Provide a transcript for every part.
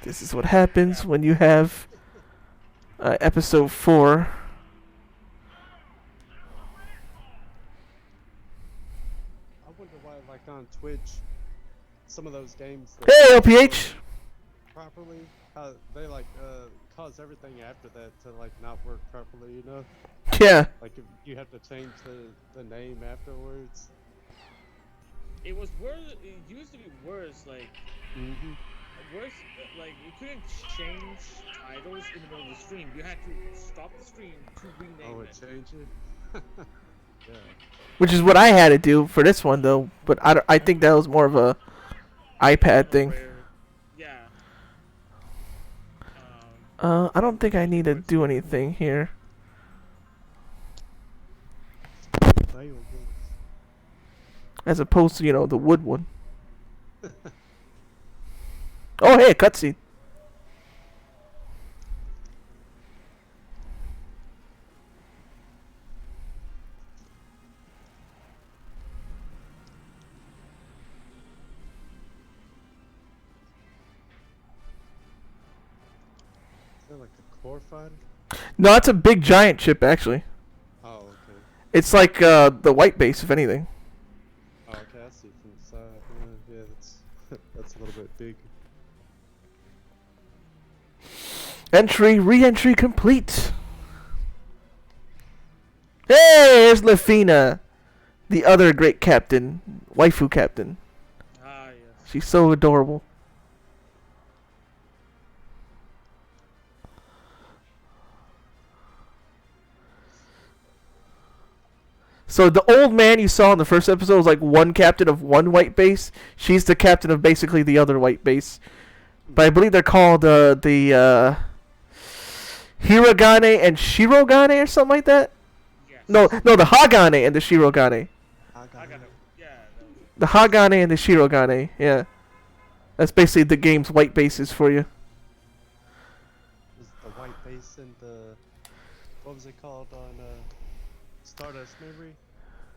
This is what happens when you have episode 4. I wonder why, like on Twitch, some of those games that Hey, don't work LPH! properly, how they like cause everything after that to like not work properly. You know, Yeah. like if you have to change the name afterwards. It was worse. It used to be worse. Like Mm-hmm. worse. Like you couldn't change titles in the middle of the stream. You had to stop the stream to rename Oh, it. change it. Yeah. Which is what I had to do for this one, though. But I think that was more of a iPad thing. Yeah. I don't think I need to do anything here. As opposed to, the wood one. Oh, hey, a cutscene. Is that like a core fighter? No, it's a big giant ship, actually. Oh, okay. It's like the white base, if anything. Oh, okay, I see from the side. Yeah, that's that's a little bit big. Re-entry complete. Hey, there's Lafina, the other great captain, waifu captain. Ah, yes. She's so adorable. So the old man you saw in the first episode was like one captain of one white base. She's the captain of basically the other white base. But I believe they're called the Hiragane and Shirogane or something like that. Yes. No, the Hagane and the Shirogane. I got it. Yeah. The Hagane and the Shirogane. Yeah, that's basically the game's white bases for you. Is the white base and the what was it called on Stardust Memory?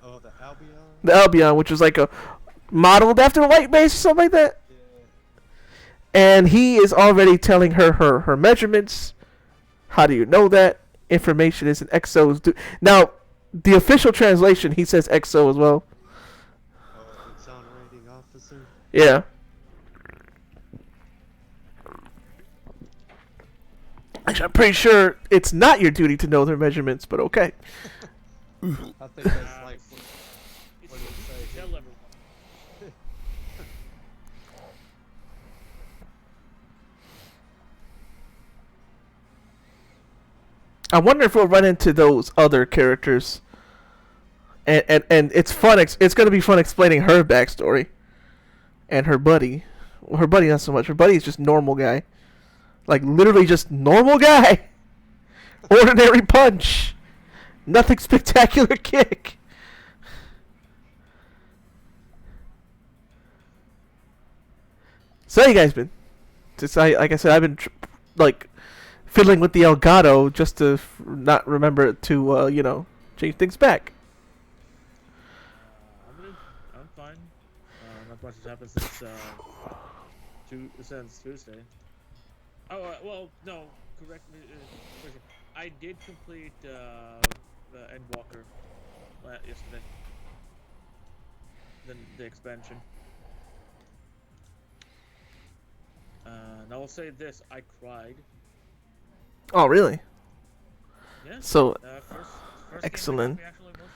Oh, the Albion. The Albion, which was like a modeled after a white base or something like that. Yeah. And he is already telling her measurements. How do you know that? Information is an XO. Now, the official translation, he says XO as well. Oh, exonerating officer. Yeah. Actually, I'm pretty sure it's not your duty to know their measurements, but okay. I think that's like what do you say? Tell everyone. I wonder if we'll run into those other characters. And it's fun. It's going to be fun explaining her backstory. And her buddy. Well, her buddy not so much. Her buddy is just normal guy. Like, literally just normal guy. Ordinary punch. Nothing spectacular kick. So how you guys been? Like I said, I've been fiddling with the Elgato just to not remember to change things back. I'm fine. Not much has happened since Tuesday. Oh well, no. Correct me. I did complete the Endwalker yesterday. The expansion. And I will say this: I cried. Oh, really? Yeah. So, first excellent. Game that got me actually emotional.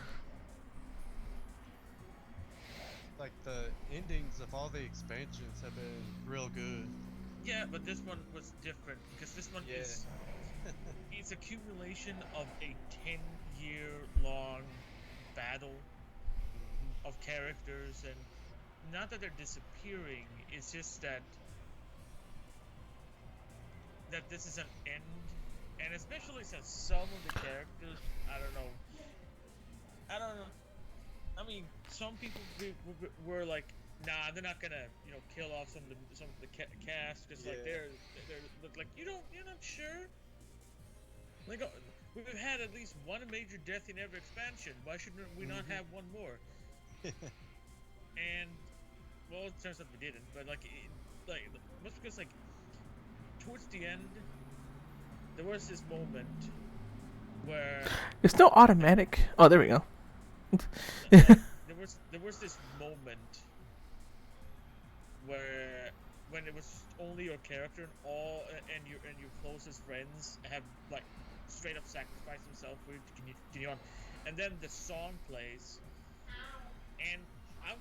Like the endings of all the expansions have been real good. Yeah, but this one was different because this one Yeah. is it's accumulation of a 10-year-long battle of characters, and not that they're disappearing. It's just that this is an end, and especially since some of the characters, I don't know. I mean, some people were like, nah, they're not gonna, kill off some of the cast, because like they're like, you're not sure. Like, we've had at least one major death in every expansion. Why shouldn't we not have one more? And well, it turns out we didn't. But like, that's because like towards the end, there was this moment where It's no automatic. Oh, there we go. there was this moment where when it was only your character and your closest friends have like straight up sacrificed themselves for you to continue on, and then the song plays, and I'm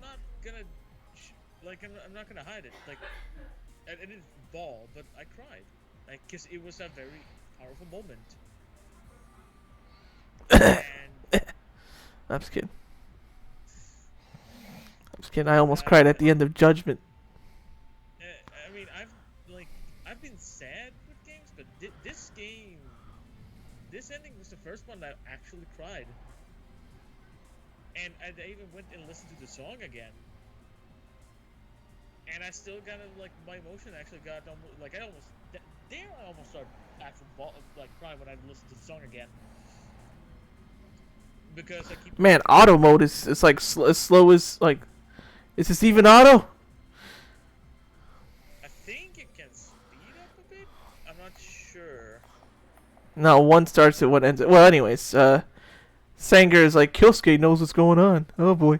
not gonna I'm not gonna hide it, like I didn't bawl, but I cried, like, cause it was a very powerful moment. And I'm just kidding. I almost cried at the end of Judgment. I mean, I've been sad with games, but this ending was the first one that I actually cried, and I even went and listened to the song again, and I still got my emotion actually got almost I almost started actually crying when I listened to the song again. Because I keep... Man, auto mode is like as slow as like. Is this even auto? I think it can speed up a bit. I'm not sure. No, one starts it, one ends it. Well, anyways, Sanger is like Kyosuke knows what's going on. Oh boy,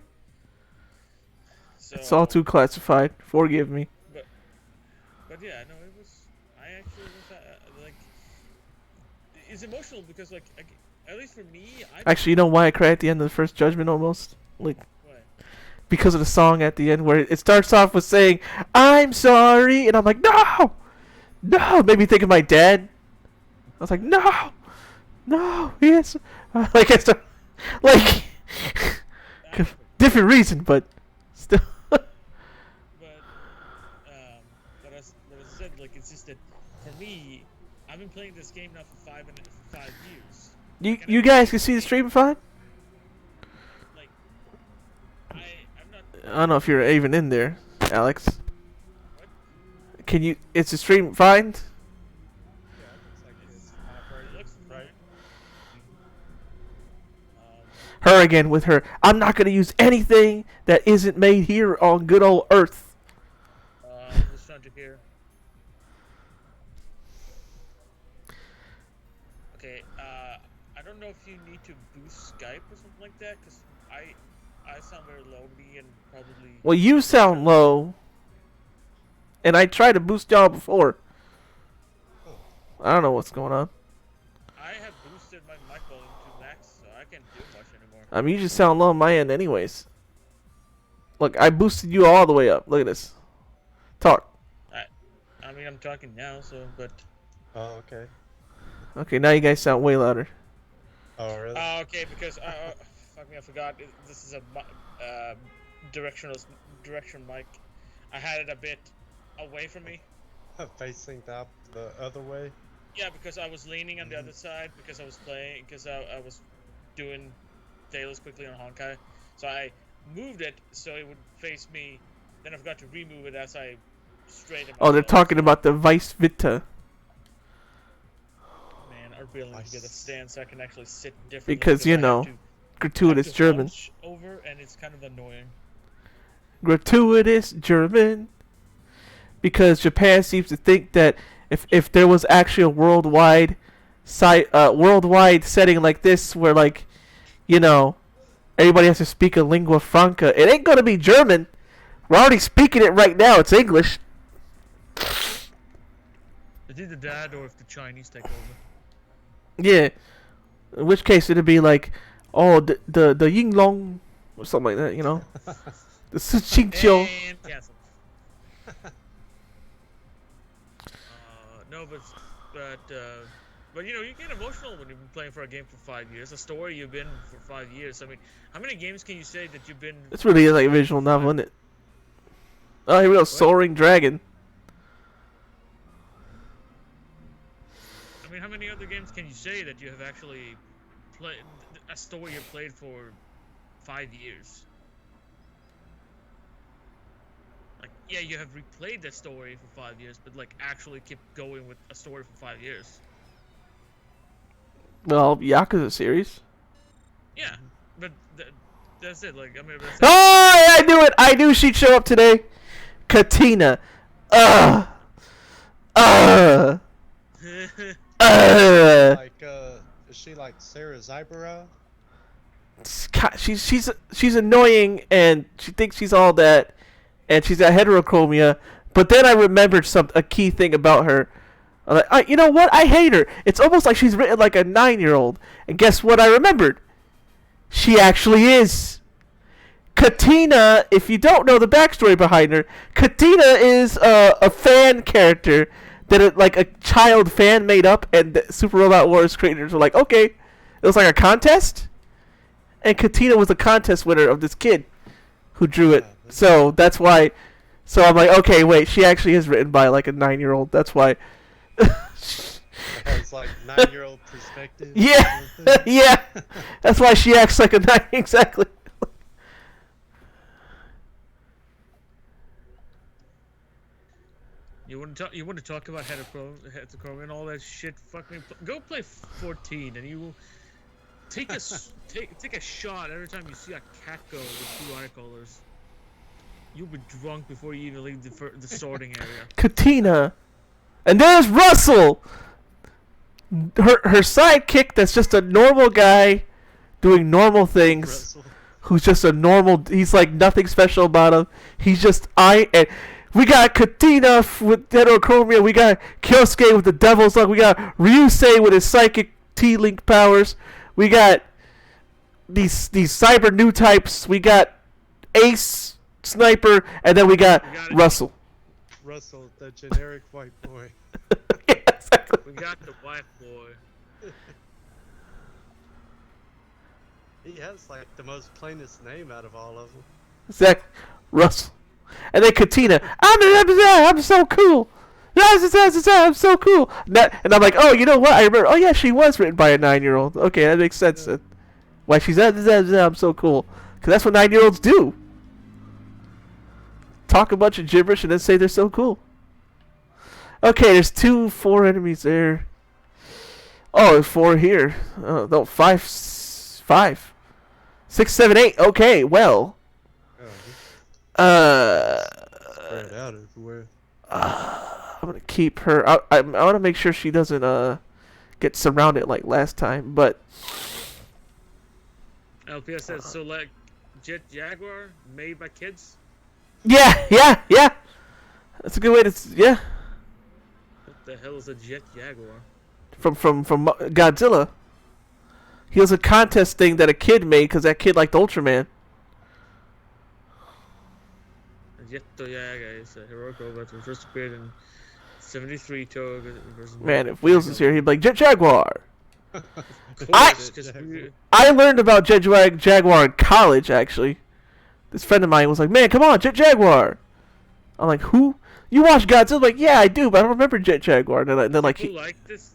So, it's all too classified. Forgive me. But yeah, no, it was. I actually was it's emotional because at least for me, Actually, you know why I cried at the end of the first Judgment almost? Like, what? because of the song at the end where it starts off with saying, "I'm sorry," and I'm like, "No! No!" It made me think of my dad. I was like, "No! No! Yes!" Like, I start, like, different reason, but still. But as I said, like, it's just that for me, I've been playing this game now for 5 years. You guys can see the stream fine? Like, I'm not. I don't know if you're even in there, Alex. What? Can you? Is the stream fine? Yeah, it looks like it's It looks right. right. Her again with her. I'm not gonna use anything that isn't made here on good old Earth. I'm just trying to hear. Okay, I don't know if you need to boost Skype or something like that, because I sound very low, me and probably... Well, you sound low, and I tried to boost y'all before. I don't know what's going on. I have boosted my mic volume to max, so I can't do much anymore. I mean, you just sound low on my end anyways. Look, I boosted you all the way up. Look at this. Talk. I mean, I'm talking now, so, but... Oh, okay. Okay, now you guys sound way louder. Oh, really? Okay, because, fuck me, I forgot, this is a direction mic. I had it a bit away from me. Facing the other way? Yeah, because I was leaning on the other side, because I was playing, because I was doing Tails quickly on Honkai. So I moved it so it would face me, then I forgot to remove it as I straightened Oh, they're myself. talking about the Vice Vita. Man, I really need to get a stand so I can actually sit differently. Because, you I have know, to- I have gratuitous to German. hunch over, and it's kind of annoying. Gratuitous German. Because Japan seems to think that if there was actually a worldwide setting like this where, like, you know, everybody has to speak a lingua franca, it ain't gonna be German. We're already speaking it right now. It's English. It's either that or if the Chinese take over. Yeah. In which case it'd be like, oh, the Ying Long or something like that, you know. The Suqingqiu. And cancel. No, but you know, you get emotional when you've been playing for a game for 5 years. A story you've been for 5 years. I mean, how many games can you say that you've been? It's really like a visual novel, isn't it? Oh, here we go, Soaring Dragon. I mean, how many other games can you say that you have actually played a story you played for 5 years? Like, yeah, you have replayed the story for 5 years, but like actually keep going with a story for 5 years. Well, Yakuza series. Yeah, but that's it. Like, I mean, that's Oh, I knew it. I knew she'd show up today. Katina. Ugh. Uh, uh, Like, is she like Sarah Zyborow? she's annoying, and she thinks she's all that, and she's got heterochromia. But then I remembered a key thing about her. I'm like, you know what? I hate her. It's almost like she's written like a 9-year-old. And guess what? I remembered. She actually is. Katina, if you don't know the backstory behind her, Katina is a fan character that like a child fan made up, and the Super Robot Wars creators were like, okay, it was like a contest, and Katina was the contest winner of this kid who drew it. So that's why. So I'm like, okay, wait, she actually is written by like a 9-year-old. That's why. Has like 9-year-old perspective. Yeah, yeah. That's why she acts like a 9. Exactly. You want to talk about heterochromia and all that shit? Fuck me. Go play 14, and you will take a take a shot every time you see a cat go with 2 eye colors. You'll be drunk before you even leave the sorting area. Katina, and there's Russell. Her sidekick that's just a normal guy doing normal things. Russell. Who's just a normal. He's like nothing special about him. He's just and we got Katina with heterochromia. We got Kyosuke with the Devil's Luck. We got Ryusei with his psychic T-Link powers. We got these cyber new types. We got Ace Sniper, and then we got Russell. Russell, the generic white boy. Yeah, exactly. We got the white boy. He has like the most plainest name out of all of them. Exactly. Russell. And then Katina, I'm so cool. I'm so cool. And I'm like, oh, you know what? I remember. Oh yeah, she was written by a 9-year-old. Okay, that makes sense. Then. Why she's I'm so cool? Because that's what 9-year-olds do. Talk a bunch of gibberish and then say they're so cool. Okay, there's 4 enemies there. Oh, and 4 here. Oh, no, 5, 5, 6, 7, 8. Okay, well. Spread out everywhere. I'm gonna keep her. I want to make sure she doesn't get surrounded like last time. But LPS says select Jet Jaguar made by kids. yeah. That's a good way to. Yeah. What the hell is a Jet Jaguar? From Godzilla. He was a contest thing that a kid made because that kid liked Ultraman. Jet Jaguar is a heroic robot that first appeared in 73 Man, if Wheels is here, he'd be like, Jet Jaguar. I I learned about Jet Jaguar in college, actually. This friend of mine was like, man, come on, Jet Jaguar. I'm like, who? You watch Godzilla? I'm like, yeah, I do, but I don't remember Jet Jaguar. And then like, you like this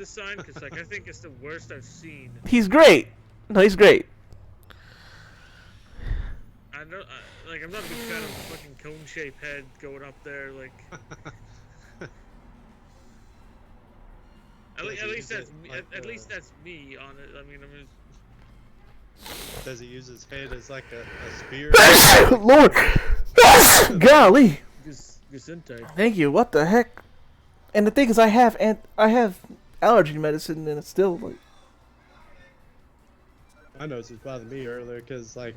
sign? Because like I think it's the worst I've seen. He's great. No, he's great. I'm not a big fan of the fucking cone-shaped head going up there. Like, at least that's me. At least that's me on it. I mean, Does he use his head as like a spear? Lord, golly. Gesundheit. Thank you. What the heck? And the thing is, I have allergy medicine, and it's still like. I know it's just bothered me earlier because like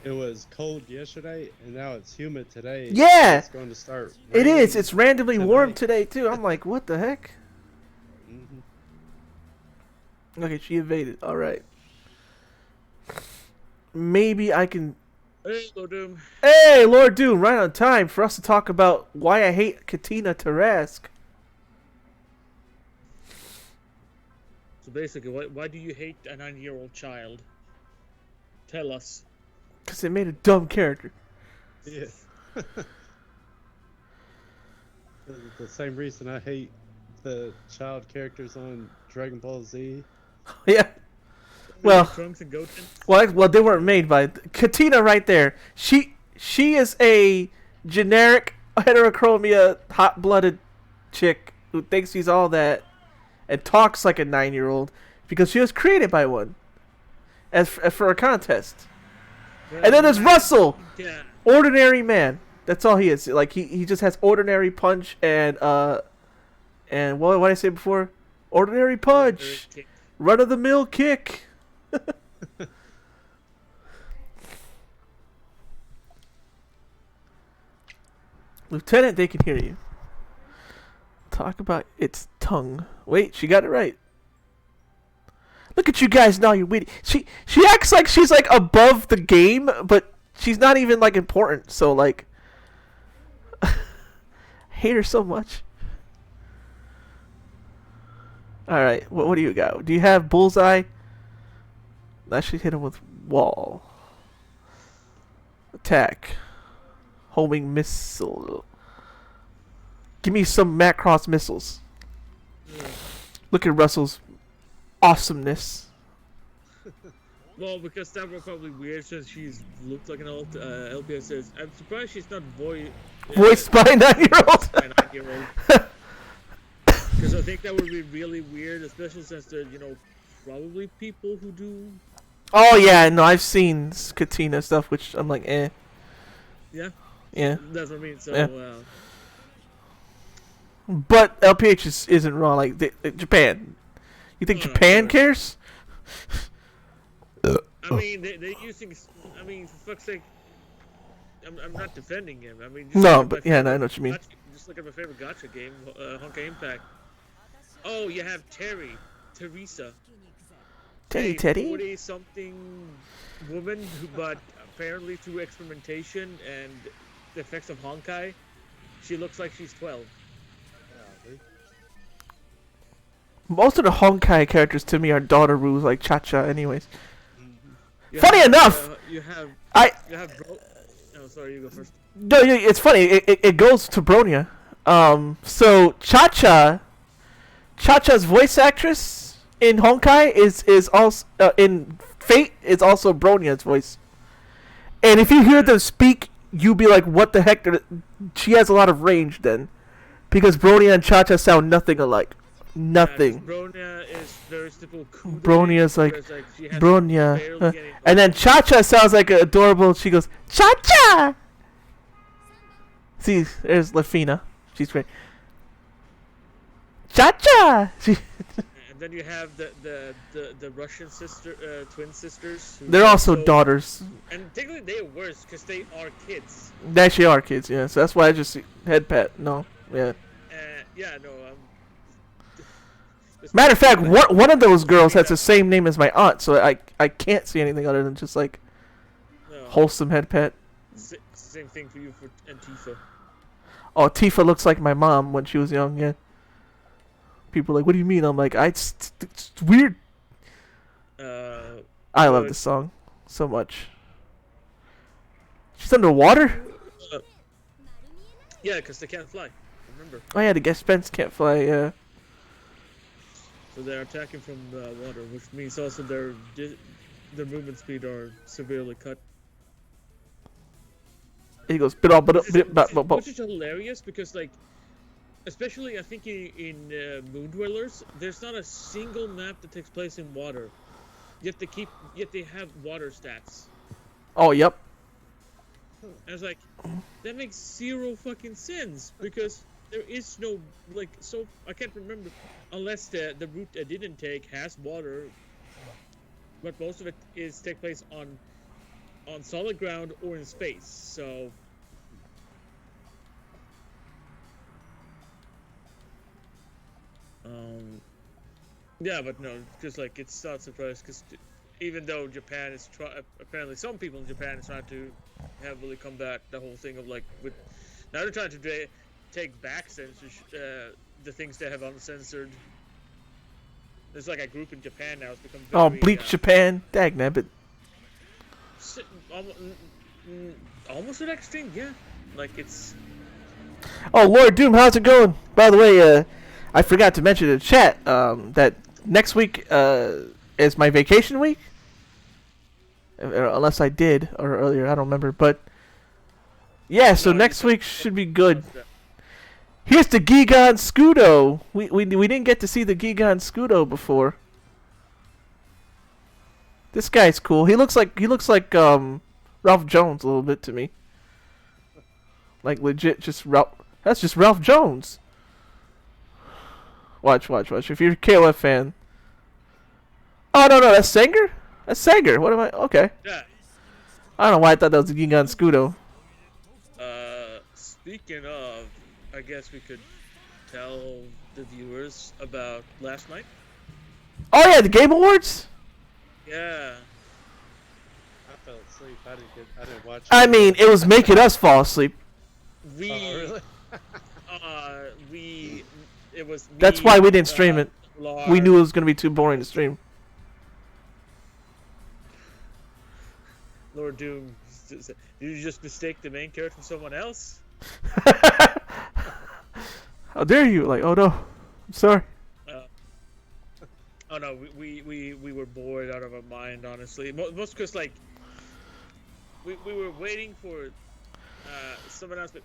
it was cold yesterday and now it's humid today. Yeah, it's going to start. It is. It's randomly tonight. warm today too. I'm like, what the heck? Mm-hmm. Okay, she evaded. All right. Maybe I can. Hey, Lord Doom. Hey, Lord Doom, right on time for us to talk about why I hate Katina Tarask. So basically, why do you hate a 9-year-old child? Tell us. Because they made a dumb character. Yeah. The same reason I hate the child characters on Dragon Ball Z. Yeah. Well, Trunks and Goten. well, they weren't made by Katina. Right there, she is a generic heterochromia, hot-blooded chick who thinks she's all that, and talks like a 9-year-old because she was created by one, as for a contest. And then there's Russell, Yeah. ordinary man. That's all he is. Like he just has ordinary punch and what did I say before? Ordinary punch, run of the mill kick. Lieutenant, they can hear you. Talk about its tongue. Wait, she got it right. Look at you guys now, you witty. She acts like she's like above the game, but she's not even like important. So like, I hate her so much. All right, what do you got? Do you have bullseye? That should hit him with wall. Attack. Homing missile. Give me some Macross missiles. Yeah. Look at Russell's awesomeness. Well, because that was probably weird since she's looked like an old LPS says. I'm surprised she's not Voiced by a 9-year-old. by a 9-year-old. Because I think that would be really weird, especially since they're, probably people who do. Oh yeah, no, I've seen Katina stuff, which I'm like, eh. Yeah. Yeah. That's what I mean. So. Yeah. But LPH isn't wrong. Like Japan, you think Japan cares? I mean, they're using. I mean, for fuck's sake, I'm not defending him. I mean, no, but yeah, I know what you mean. Just look at my favorite gacha game, Honkai Impact. Oh, you have Teresa. Teddy. 40-something woman, but apparently through experimentation and the effects of Honkai, she looks like she's 12. Most of the Honkai characters to me are daughter rules, like Cha-Cha, anyways. Funny enough, you have Oh, sorry, you go first. No, it's funny. It goes to Bronya. So Cha-Cha's voice actress in Honkai is also in Fate is also Bronya's voice. And if you hear them speak, you'll be like, "What the heck?" She has a lot of range then, because Bronya and Cha-Cha sound nothing alike. Nothing. Bronya is very simple. Bronya's like Bronya, and then Cha-Cha sounds like adorable. She goes Cha-Cha. See, there's Lafina. She's great. Cha-Cha. And then you have the Russian twin sisters. They're also daughters. And technically they're worse because they are kids. They actually are kids, yeah. So that's why I just head pat. No, yeah. Yeah, no. Matter of fact, one of those girls has the same name as my aunt, so I can't see anything other than just like wholesome head pat. Same thing for you and Tifa. Oh, Tifa looks like my mom when she was young. Yeah. People are like, what do you mean? I'm like, it's weird. I love this song so much. She's underwater? Yeah, because they can't fly. Remember. Oh yeah, the guest Spence can't fly. Yeah. So they're attacking from the water, which means also their movement speed are severely cut. He goes, which is hilarious because, like, especially I think in Moon Dwellers, there's not a single map that takes place in water. Yet they have water stats. Oh, yep. I was like, that makes zero fucking sense because there is no, like, so I can't remember unless the route I didn't take has water, but most of it take place on solid ground or in space. So yeah, but no, just like it's not surprised because even though Japan is apparently some people in Japan is trying to heavily combat the whole thing of like now they're trying to take back the things they have uncensored. There's like a group in Japan now. It's become very, Bleach Japan, dagnabbit. Almost an extreme, yeah. Like it's. Oh, Lord Doom, how's it going? By the way, I forgot to mention in the chat that next week is my vacation week. Unless I did or earlier, I don't remember. But yeah, so next week should be good. Here's the Gigan Scudo. We didn't get to see the Gigan Scudo before. This guy's cool. He looks like Ralph Jones a little bit to me. Like legit, just Ralph. That's just Ralph Jones. Watch. If you're a KOF fan. Oh no, that's Sanger. That's Sanger. What am I? Okay. Yeah. I don't know why I thought that was Gingan Scudo. Speaking of, I guess we could tell the viewers about last night. Oh yeah, the Game Awards. Yeah. I fell asleep. I didn't watch. I mean, it was making us fall asleep. We. Oh, really? It was. Me, That's why we didn't stream it. Lars, We knew it was gonna be too boring to stream. Lord Doom. Did you just mistake the main character for someone else? How dare you? Like, oh no, I'm sorry. Oh no, we were bored out of our mind, honestly. Most because like we were waiting for someone else, but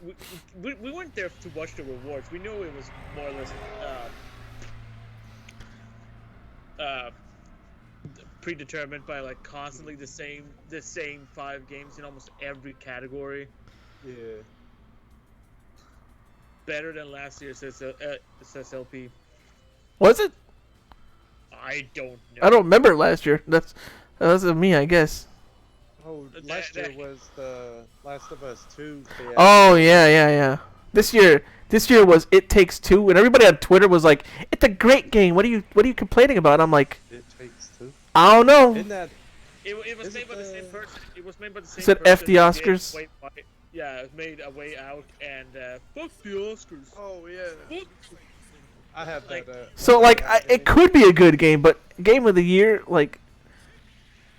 we weren't there to watch the rewards. We knew it was more or less predetermined by like constantly the same 5 games in almost every category. Yeah. Better than last year's SSLP. Was it? I don't know. I don't remember last year. That's me, I guess. Oh, last year was the Last of Us 2. Oh yeah. This year was It Takes Two, and everybody on Twitter was like, "It's a great game. What are you complaining about?" And I'm like, It Takes Two. I don't know. Isn't that? It was made by the same person. It was made by the same Is it person. F the Oscars? Yeah, it made A Way Out and fuck the Oscars. Oh yeah. Fuck. I have that. So like, it could be a good game, but Game of the Year, like,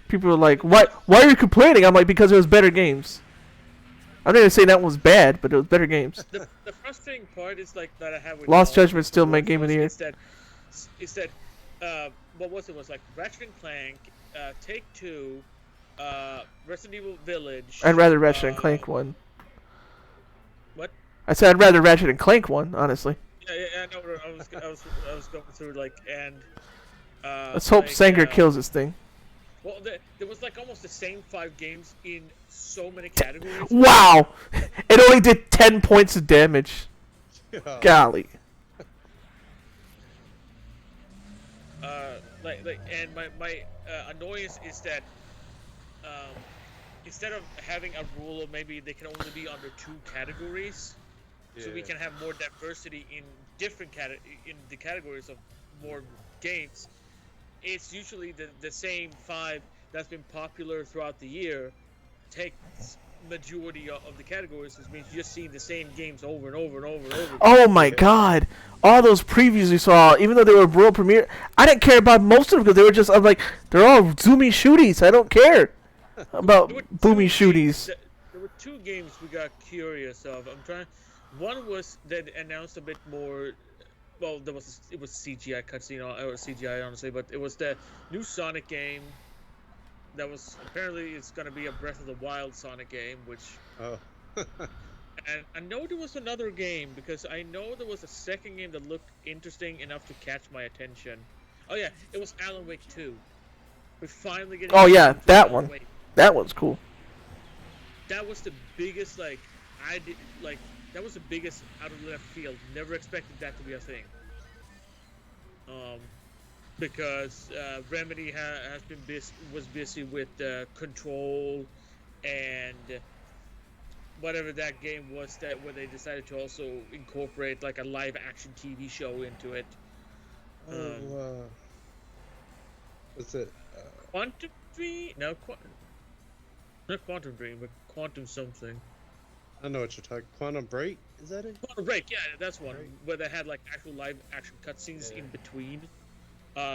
people are like, "Why are you complaining?" I'm like, because it was better games. I'm not even saying that was bad, but it was better games. The frustrating part is like that I have with Lost Judgment still my Game of the Year. Is that what was it? Was like Ratchet and Clank, Take Two, Resident Evil Village. I'd rather Ratchet and Clank one. What? I said I'd rather Ratchet and Clank one, honestly. Yeah, I know. I was going through like and. Let's hope like, Sanger kills this thing. Well, there was like almost the same 5 games in so many categories. Wow! It only did 10 points of damage. Golly. And my annoyance is that instead of having a rule of maybe they can only be under 2 categories, so we can have more diversity in different in the categories of more games. It's usually the same 5 that's been popular throughout the year takes majority of the categories, which means you just see the same games over and over and over and over. Oh my god. All those previews we saw, even though they were world premiere, I didn't care about most of them because they were just, I'm like, they're all zoomy shooties. I don't care about boomy shooties. There were 2 games we got curious of. One was that announced a bit more. Well, it was CGI cutscene or CGI honestly, but it was the new Sonic game. That was apparently it's gonna be a Breath of the Wild Sonic game, which. Oh. And I know there was another game because I know there was a second game that looked interesting enough to catch my attention. Oh yeah, it was Alan Wake 2. We finally get. Oh yeah, that one. That one's cool. That was the biggest that was the biggest out of left field. Never expected that to be a thing. Because Remedy was busy with Control and whatever that game was where they decided to also incorporate like a live action TV show into it. What's it? Quantum Dream? No, not Quantum Dream, but Quantum something. I know what you're talking. Quantum Break? Is that it? Quantum Break, yeah, that's one. Right. Where they had like actual live action cutscenes in between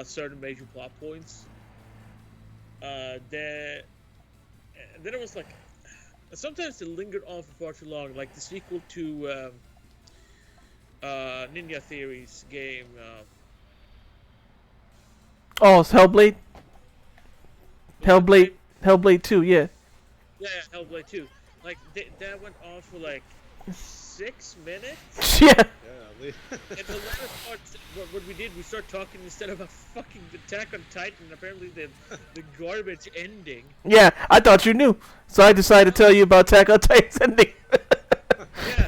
certain major plot points. And then it was like sometimes they lingered on for far too long, like the sequel to Ninja Theory's game. Oh, it's Hellblade? Hellblade 2, yeah. Yeah, Hellblade 2. Like, that went on for like 6 minutes. Yeah. Yeah. And the latter part, what we did, we started talking instead of a fucking Attack on Titan, apparently the garbage ending. Yeah, I thought you knew. So I decided to tell you about Attack on Titan's ending. Yeah,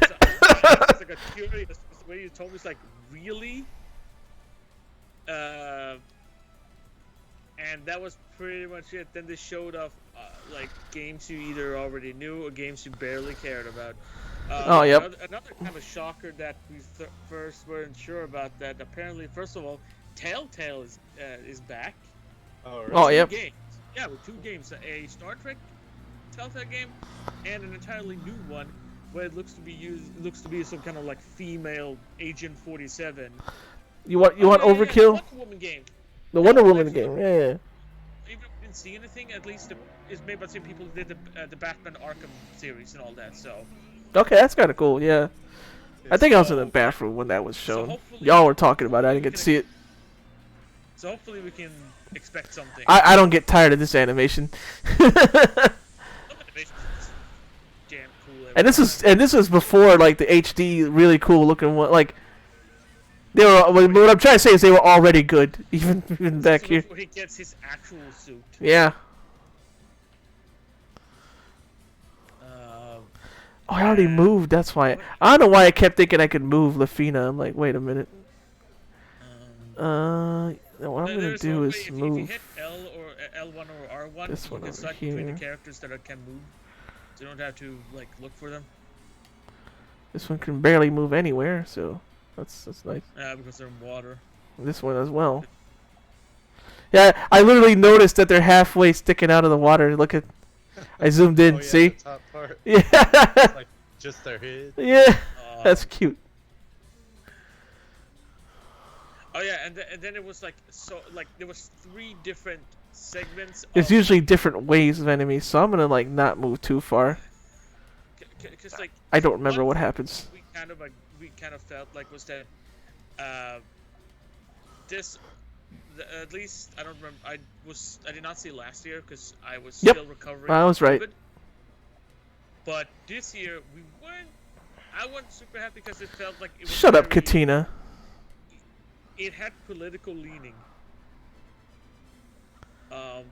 curious. The way you told me is like, really? And that was pretty much it. Then they showed off like games you either already knew or games you barely cared about. Oh, yep. Another kind of shocker that we first weren't sure about. That apparently, first of all, Telltale is back. Oh, right. Oh, yep. Games. Yeah, with 2 games: a Star Trek Telltale game and an entirely new one where it looks to be some kind of like female Agent 47. You want Overkill? Wonder Woman game. The Wonder Woman game. Yeah. Even if you didn't see anything, at least it's made by the same people who did the Batman Arkham series and all that. So. Okay, that's kind of cool. Yeah. I think I was in the bathroom when that was shown. Y'all were talking about it. I didn't get to see it. So hopefully we can expect something. I don't get tired of this animation. Some animations is damn cool. And this was before like the HD really cool looking one. Like they were. What I'm trying to say is they were already good, even back here. Before he gets his actual suit. Yeah. Oh, I already moved. That's why. I don't know why I kept thinking I could move Lafina. I'm like, wait a minute. What I'm gonna do is move. If you hit L or L1 or R1, This you one can over select between here. the characters that can move. So you don't have to like look for them. This one can barely move anywhere, so that's nice. Because they're in water. This one as well. Yeah, I literally noticed that they're halfway sticking out of the water. Look at, I zoomed in. Oh, yeah, See? the top part. Yeah. It's like just their head. Yeah. That's cute. Oh yeah, and then it was like there was 3 different segments. There's usually different waves of enemies, so I'm gonna like not move too far. Because like I don't remember one what thing happens. we kind of felt like was that at least I don't remember. I did not see last year because I was Yep. still recovering. I was from right. COVID. But this year I wasn't super happy because it felt like it was Shut up, very- Katina. It had political leaning.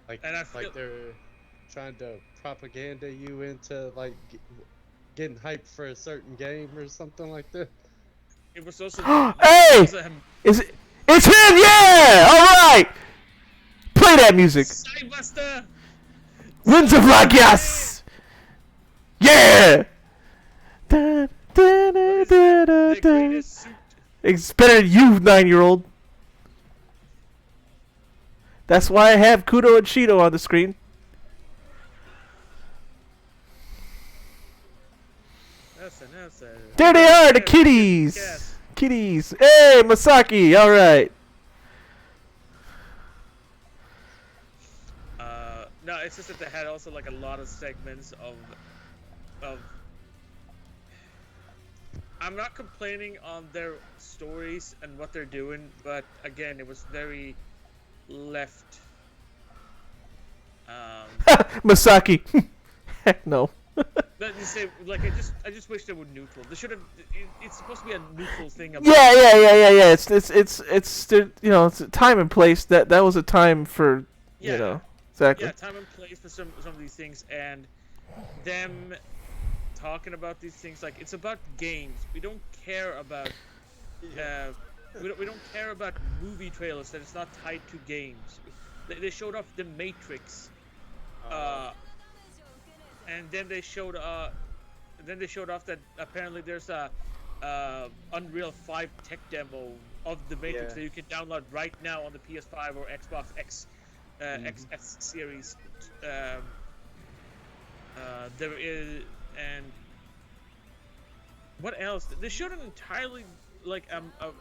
Like, and I feel like they're trying to propaganda you into like getting hyped for a certain game or something like that. it was also. Hey! it was a- Is it? It's him! Yeah! Alright! Play that music! Sidebuster! Winds of Lagias! Yeah! Da, da, da, da, da, The da. greatest suit. It's better than you, 9-year-old. That's why I have Kudo and Shido on the screen. Nelson. There they are, the kitties! Yes. Kitties! Hey, Masaki! Alright. No, it's just that they had also like a lot of segments of. I'm not complaining on their stories and what they're doing, but again, it was very left. Masaki. Heck no. But you say like I just wish they were neutral. They should have. It's supposed to be a neutral thing. About Yeah. It's the, you know, it's a time and place. That was a time for, Yeah. you know, exactly. Yeah, time and place for some of these things, and them talking about these things like it's about games. We don't care about. We don't care about movie trailers that it's not tied to games. They showed off the Matrix, and then they showed off that apparently there's a Unreal 5 tech demo of the Matrix that you can download right now on the PS5 or Xbox X XS series. There is, and what else? They showed an entirely like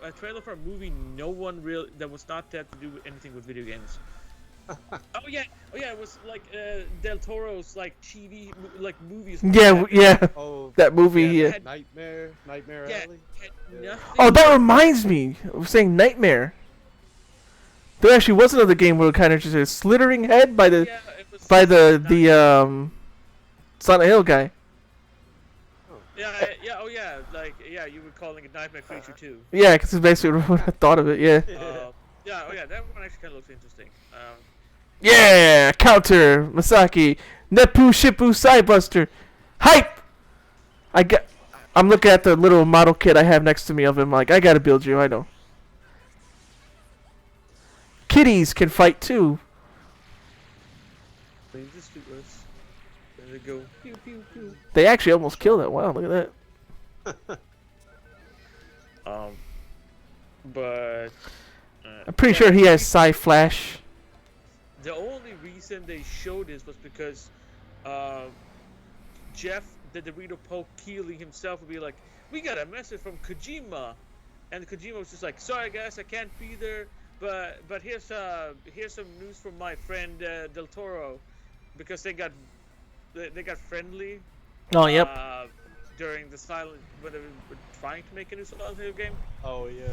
a trailer for a movie no one real that was not that to do with anything with video games. Oh yeah, it was like Del Toro's like TV like movies. Yeah. Oh, That movie. yeah, Yeah. Nightmare Yeah, Alley. had Yeah. nothing. Oh, that reminds me of saying Nightmare. There actually was another game where it kind of just a slithering head by the Yeah, it was the Silent Hill guy. Yeah, like you were calling it Nightmare Creature 2. Yeah, because it's basically what I thought of it. Yeah. That one actually kind of looks interesting. Yeah, counter Masaki, Nepu Shippu Sidebuster, hype. I'm looking at the little model kit I have next to me of him. Like, I gotta build you. I know. Kitties can fight too. They just do us. There they go. Pew pew pew. They actually almost killed it. Wow, look at that. But I'm pretty sure he has Psy Flash. the only reason they showed this was because Jeff, the Dorito Poke Keeley himself, would be like, "We got a message from Kojima," and Kojima was just like, "Sorry guys, I can't be there, but here's some news from my friend Del Toro," because they got friendly. Oh, yep. During the silent when they were trying to make a new Silent Hill game. Oh yeah.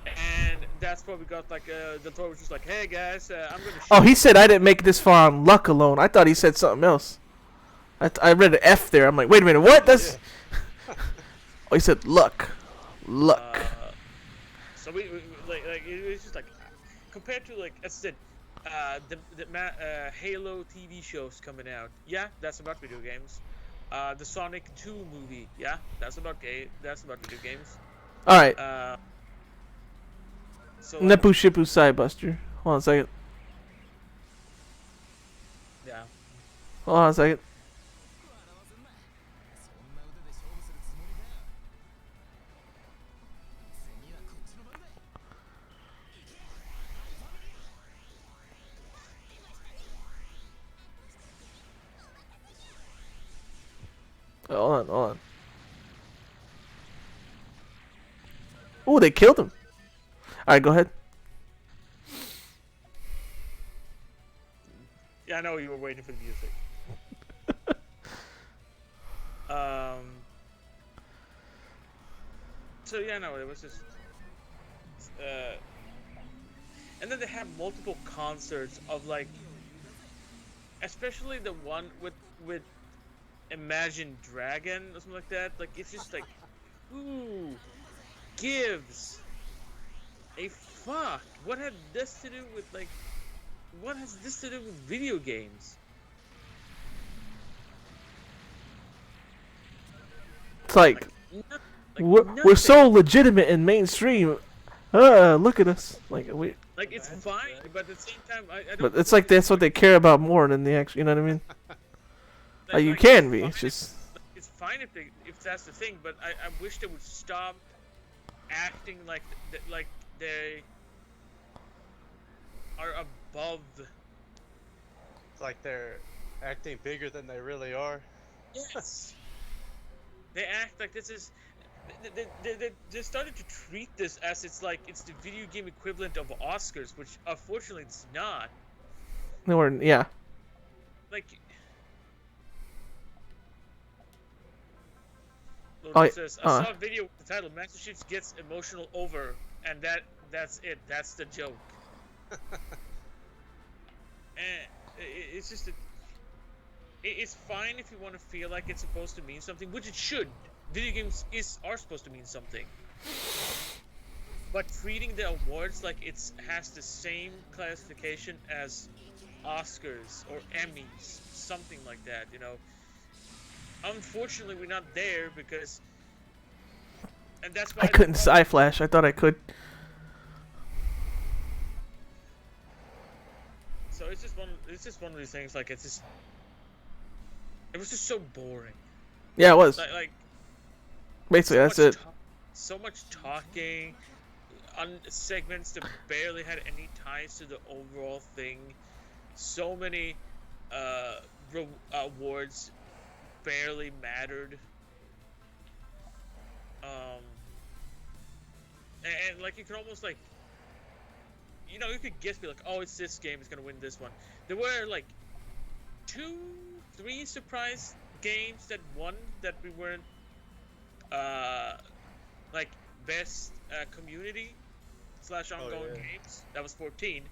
And that's why we got like Del Toro was just like, "Hey guys, I'm gonna." Oh, he said I didn't make it this far on luck alone. I thought he said something else. I read an F there. I'm like, wait a minute, what? That's. Yeah. Oh, he said luck. Luck. So we like it was just like compared to like I said, the Halo TV shows coming out. Yeah, that's about video games. The Sonic 2 movie. Yeah, that's about video games. All right. So Nepu Shipu Sidebuster. Hold on a second. yeah. Hold on a second. Hold on. Oh, they killed him. Alright, go ahead. Yeah, I know you were waiting for the music. So yeah, no, it was just. And then they have multiple concerts of like, especially the one with Imagine Dragon or something like that. Like it's just like, who gives a fuck? What had this to do with like? What has this to do with video games? It's like, we're nothing. so legitimate and mainstream. Look at us. Like we. Like it's fine, but at the same time, I don't. But it's like that's what they care about more than the actual. You know what I mean? You can be. It's just. It's fine if that's the thing, but I wish they would stop acting like they are above. It's like they're acting bigger than they really are. Yes. They act like this is. They started to treat this as it's the video game equivalent of Oscars, which unfortunately it's not. No, yeah. Like. Oh, It says, I saw a video with the title "Master Chief Gets Emotional Over," and that's it. That's the joke. And it's just it's fine if you want to feel like it's supposed to mean something, which it should. Video games are supposed to mean something. But treating the awards like it has the same classification as Oscars or Emmys, something like that, you know. Unfortunately, we're not there because, and that's why I couldn't Psy Flash. I thought I could. So it's just one of these things. Like it was just so boring. Yeah, it was. Like basically, that's it. So much talking on segments that barely had any ties to the overall thing. So many awards barely mattered. And like you can almost like, you know, you could guess, be like, oh, it's this game is gonna win this one. There were like 2-3 surprise games that won that we weren't like best community / ongoing games. That was 14,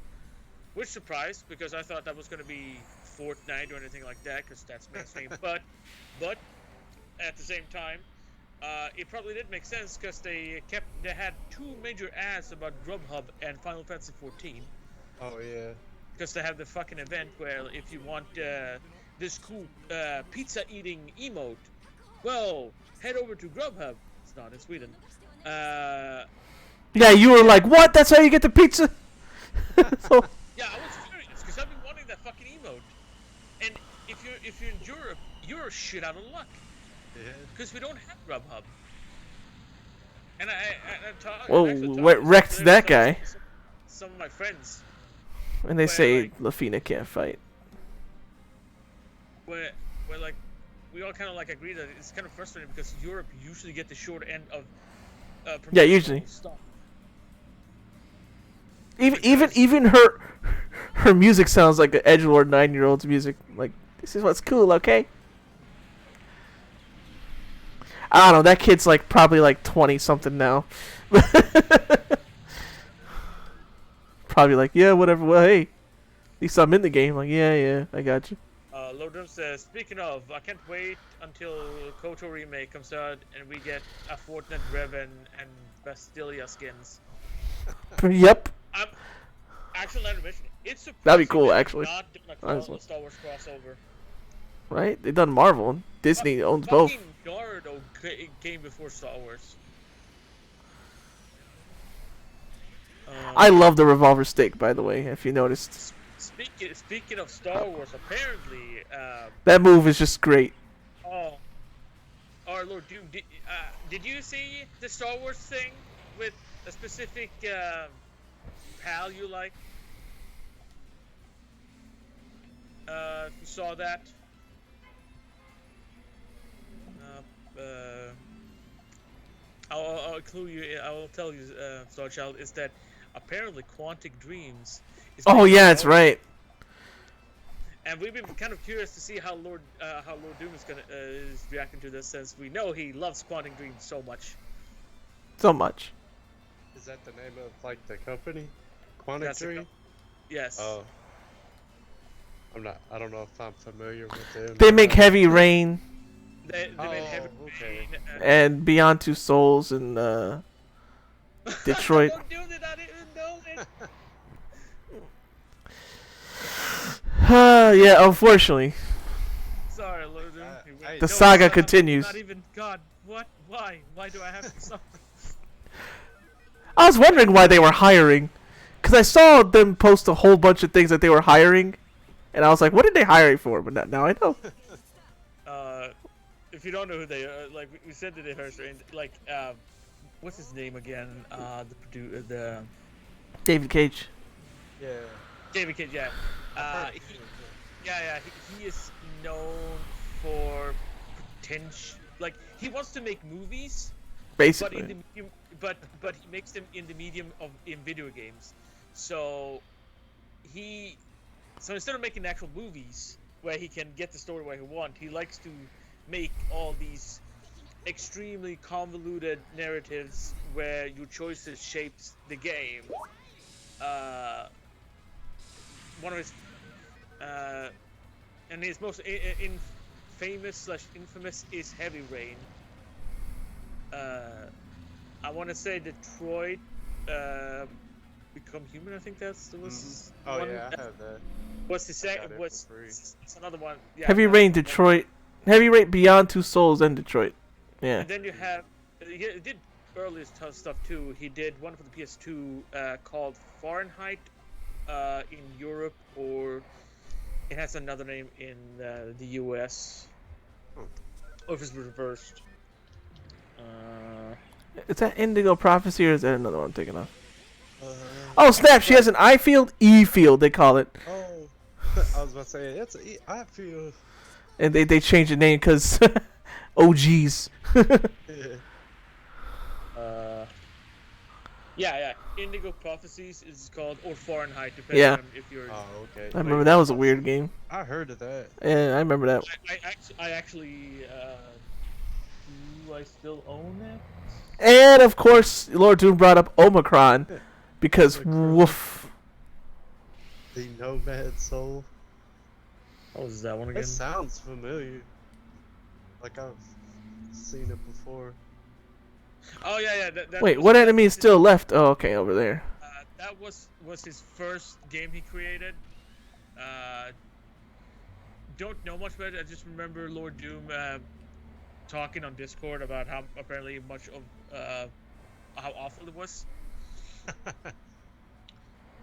which surprised because I thought that was gonna be Fortnite or anything like that because that's mainstream. but at the same time, it probably did make sense because they had 2 major ads about Grubhub and Final Fantasy 14. Oh yeah. Because they have the fucking event where if you want this cool pizza eating emote, well, head over to Grubhub. It's not in Sweden. Yeah, you were like, what? That's how you get the pizza? So, Yeah, I was furious because I've been wanting that fucking emote. And if you're in Europe, you're shit out of luck Yeah. because we don't have Grubhub. And I whoa, actually talked what to wrecked that guy? some of my friends And they where, say like, Lafina can't fight. where like we all kind of like agree that it's kind of frustrating because Europe usually get the short end of Yeah, promotional usually. stuff. Even her music sounds like an edgelord 9-year-old's music. Like, this is what's cool, okay? I don't know. That kid's like probably like 20 something now. Probably like, yeah, whatever. Well, hey, at least I'm in the game. Like, yeah, I got you. Lodrum says, speaking of, I can't wait until KOTOR remake comes out and we get a Fortnite Revan and Bastilia skins. Yep. I'm actually not mentioning it. It's surprising That'd be cool, they've actually. not done a Honestly. Star Wars crossover. Right? They done Marvel. And Disney owns both. Fucking Naruto came before Star Wars. I love the revolver stick, by the way, if you noticed. Speaking of Star Wars, apparently, That move is just great. oh, our Lord Doom, did you see the Star Wars thing with a specific pal you like? If you saw that, I'll clue you. I will tell you, Starchild, is that apparently Quantic Dreams. Oh yeah, that's right. And we've been kind of curious to see how Lord Doom is reacting to this, since we know he loves Quantic Dreams so much. So much. Is that the name of like the company? Quantic That's the Dream? Yes. Oh. I don't know if I'm familiar with them. They make Heavy Rain They made Heavy okay. Rain and Beyond Two Souls and Detroit. Don't do that! I didn't know it. Yeah, unfortunately. Sorry, Lord Doom. The saga continues. Not even God. What? Why? Why do I have to suffer? I was wondering why they were hiring. Because I saw them post a whole bunch of things that they were hiring. And I was like, what did they hire for? But now I know. If you don't know who they are, like we said that they hired, like, what's his name again? The David Cage. Yeah. David Cage, yeah. He is known for potential. Like, he wants to make movies, Basically. but in the medium, but he makes them in the medium of in video games. So instead of making actual movies where he can get the story where he wants, he likes to make all these extremely convoluted narratives where your choices shapes the game. One of his and his most infamous is Heavy Rain. I want to say Detroit Become Human. I think that's was Oh one. yeah, I have that. What's the got second? it What's for free. it's another one? Yeah, Heavy Rain, Detroit. Heavy Rain, Beyond Two Souls, and Detroit. Yeah. And then you have he did earlier stuff too. He did one for the PS2 called Fahrenheit in Europe, or it has another name in the US. Or if it's reversed. Is that Indigo Prophecy or is that another one I'm thinking of? Oh snap! She has an I field, E field. They call it, Oh, I was about to say it's I feel. and they changed the name because OGs. Yeah. Indigo Prophecies is called, or Fahrenheit, depending on if you're. Oh, okay. I remember that was a weird game. I heard of that. Yeah, I remember that. I actually do I still own it? And of course, Lord Doom brought up Omicron because woof. The Nomad Soul. What was that one again? That sounds familiar. Like I've seen it before. Oh yeah. That Wait, was- what enemy is still left? Oh, okay, over there. That was his first game he created. Don't know much about it. I just remember Lord Doom talking on Discord about how apparently much of how awful it was.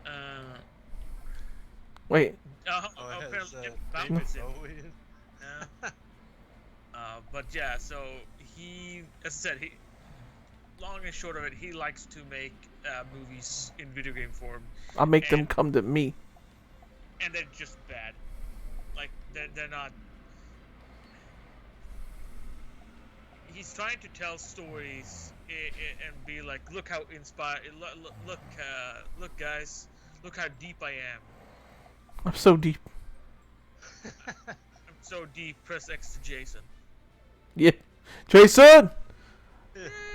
Uh, Wait. Oh, it has apparently David Bowers in. Bowie in. Yeah. But yeah, so he, as I said, he, long and short of it, he likes to make movies in video game form, I'll make them And- come to me. and they're just bad. Like they're not. He's trying to tell stories and be like, look how inspired. Look, guys, look how deep I am. I'm so deep. I'm so deep. Press X to Jason. Yeah. Jason!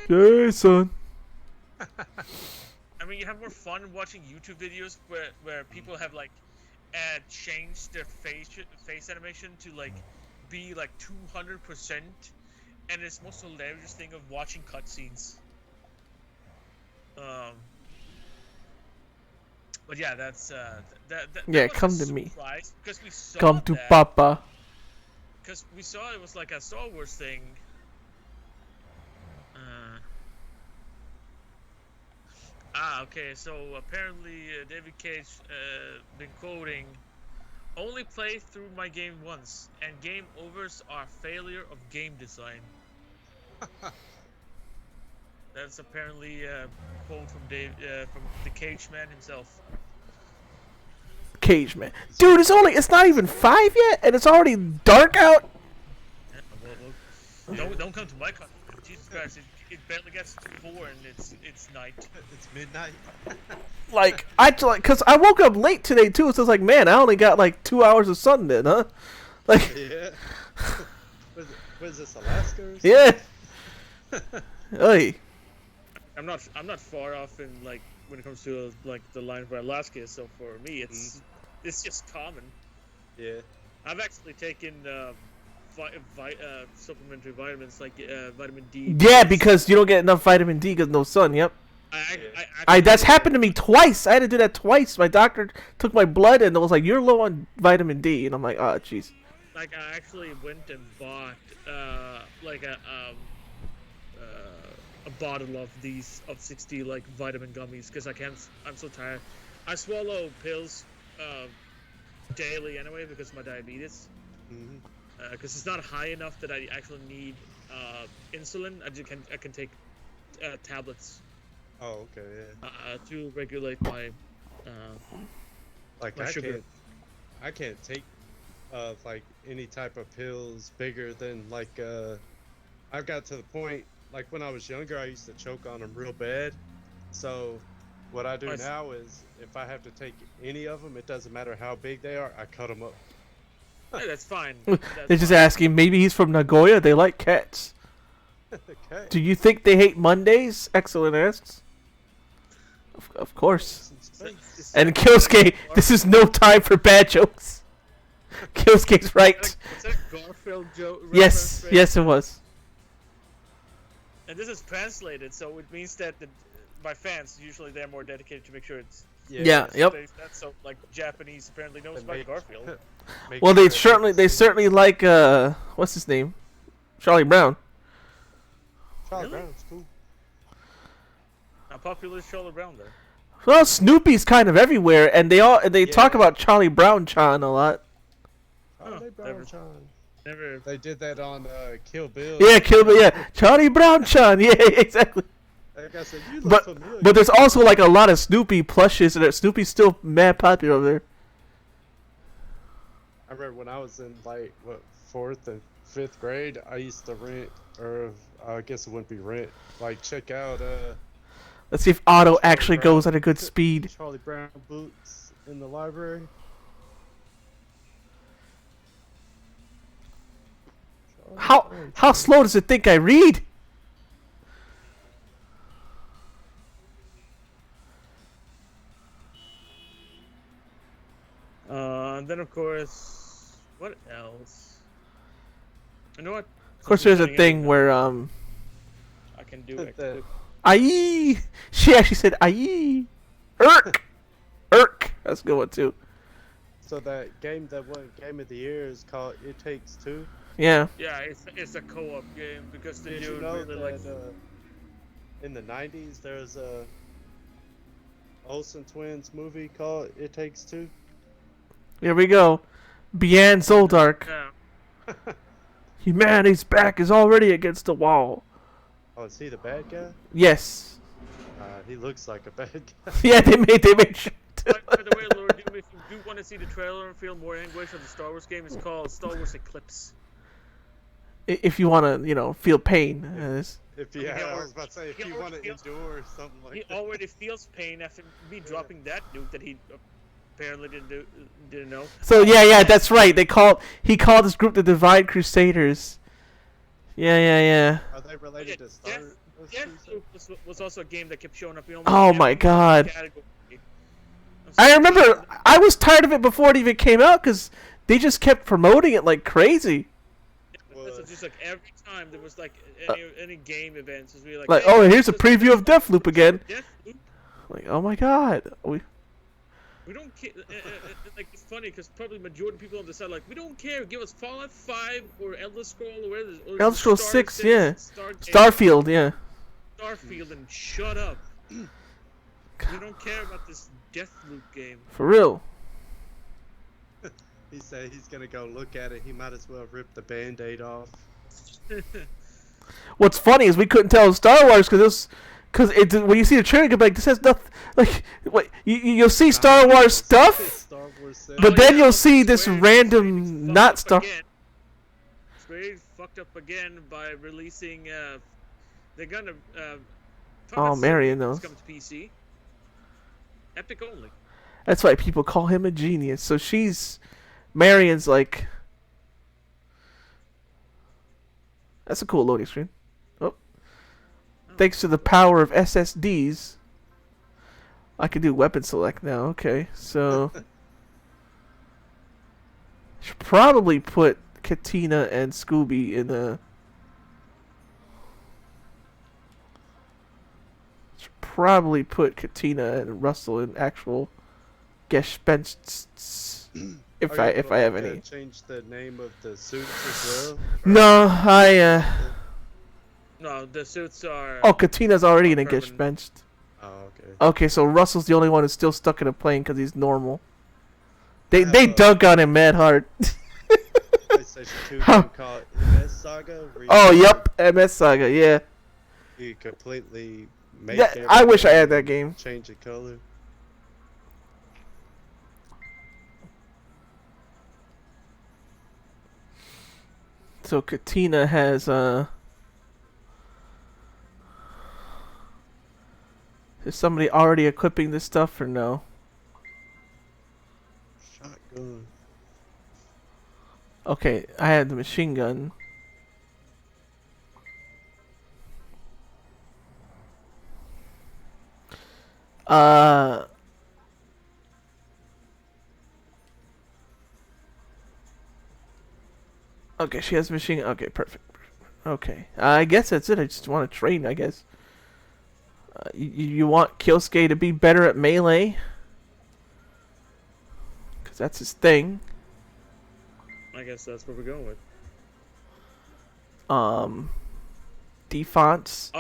Jason! I mean, you have more fun watching YouTube videos where people have like changed their face animation to like be like 200%, and it's most hilarious thing of watching cutscenes. But yeah, that's that Yeah, was a come to me. surprise, because we saw Come to that, Papa. because we saw it was like a Star Wars thing. Okay, so apparently David Cage been quoting, only play through my game once, and game overs are failure of game design. That's apparently a quote from from the Cage man himself. Cage man. Dude, it's not even 5 yet, and it's already dark out. Yeah, well, don't come to my country. Jesus Christ, it barely gets to 4 and it's night. It's midnight. Cause I woke up late today too, so it's like, man, I only got like 2 hours of sun then, huh? Like, Yeah. What is this, Alaska or something? yeah. Hey. I'm not far off in like when it comes to like the line for Alaska. So for me, it's just common. Yeah. I've actually taken supplementary vitamins like vitamin D. Yeah, because you don't get enough vitamin D because no sun. Yep. That's happened to me twice. I had to do that twice. My doctor took my blood and it was like, you're low on vitamin D, and I'm like, oh, jeez. Like I actually went and bought like a bottle of these of 60 like vitamin gummies because I'm so tired. I swallow pills daily anyway because of my diabetes. Because it's not high enough that I actually need insulin. I can take tablets. Oh, okay, yeah. To regulate my Like my sugar. I can't take like any type of pills bigger than like I've got to the point like when I was younger I used to choke on them real bad. So what I do now is if I have to take any of them, it doesn't matter how big they are, I cut them up. Yeah, that's fine. They're just asking. Maybe he's from Nagoya. They like cats. Okay. Do you think they hate Mondays? Excellent asks. Of course. And Kyosuke, this is no time for bad jokes. Kyosuke's right. Is that a Garfield joke? Yes, yes, it was. And this is translated, so it means that my fans usually they're more dedicated to make sure it's. Yeah, yep. That's so like Japanese apparently knows And about make- Garfield. make Well, sure they certainly like what's his name, Charlie Brown. Charlie Really? Brown's cool. How popular is Charlie Brown there? Well, Snoopy's kind of everywhere, and they talk about Charlie Brown-chan a lot. Charlie never- Brown. Never. They did that on Kill Bill. Yeah, Kill Bill. Yeah, Charlie Brown-chan. Yeah, exactly. Like I said, you look familiar. But there's also like a lot of Snoopy plushes, and Snoopy's still mad popular over there. I remember when I was in like what 4th and 5th grade, I used to rent, or I guess it wouldn't be rent. Like check out Let's see if Otto Charlie actually Brown. goes at a good speed. Charlie Brown boots in the library. How slow does it think I read? And then of course, what else? You know what? Of course, there's a thing where I can do it. The- Aye. She actually said aye. Irk. That's a good one too. So that game that won Game of the Year is called It Takes Two. Yeah. Yeah, it's a co-op game because the Did you dude know really that likes. in the '90s there's a Olsen twins movie called It Takes Two? Here we go. Bian Zoldark. Yeah. Humanity's back is already against the wall. Oh, is he the bad guy? Yes. He looks like a bad guy. Yeah, they made sure. By the way, Lord Doom, if you do want to see the trailer and feel more anguish of the Star Wars game, it's called Star Wars Eclipse. If you want to, feel pain. If you, Yeah, I was about to say, if he you already want to feels- endure something He like that. already feels pain after me dropping that nuke that he apparently didn't know. So yeah, that's right. He called this group the Divine Crusaders. Yeah. Are they related to Star Wars? Deathloop was also a game that kept showing up in almost Oh every my God. category. I remember I was tired of it before it even came out because they just kept promoting it like crazy. So just like every time there was like any game events, it was really Like, hey, oh, here's a this- preview of Deathloop again. Deathloop. Like, oh my God. We don't care. Like it's funny because probably majority of people on the side like we don't care. Give us Fallout 5 or Elder Scroll or whatever. Or Elder Scrolls Star 6, Citizen, yeah. Stargate, Starfield, yeah. Starfield, and shut up. We don't care about this Deathloop game. For real. He said he's gonna go look at it. He might as well rip the Band-Aid off. What's funny is we couldn't tell it was Star Wars because when you see the trailer, you're like, this has nothing. Like, what you'll see Star Wars stuff, Star Wars set. but then yeah, you'll see this Square Enix random fucked not up Star. again. Square Enix fucked up again by releasing. They're gonna. Oh, Marion knows. Come to PC. Epic only. That's why people call him a genius. So Marion's like. That's a cool loading screen. Oh. Thanks to the power of SSDs, I can do weapon select now. Okay, so. Should probably put Katina and Scooby in a. Should probably put Katina and Russell in actual Gespensts. If I have any. Change the name of the suits as well. No, No, the suits are. Oh, Katina's already in a permanent. Gespenst. Oh, okay. Okay, so Russell's the only one who's still stuck in a plane because he's normal. They Yeah, dug on him mad hard. PlayStation 2 game called MS Saga. where you Oh, can- yep, MS Saga, yeah. You completely make. Yeah, I wish I had that everything, game. Change the color. So Katina has is somebody already equipping this stuff or no? Shotgun. Okay, I had the machine gun. Okay, she has machine. Okay, perfect. Okay, I guess that's it. I just want to train. I guess. You want Kyosuke to be better at melee? Cause that's his thing. I guess that's what we're going with. Defonts.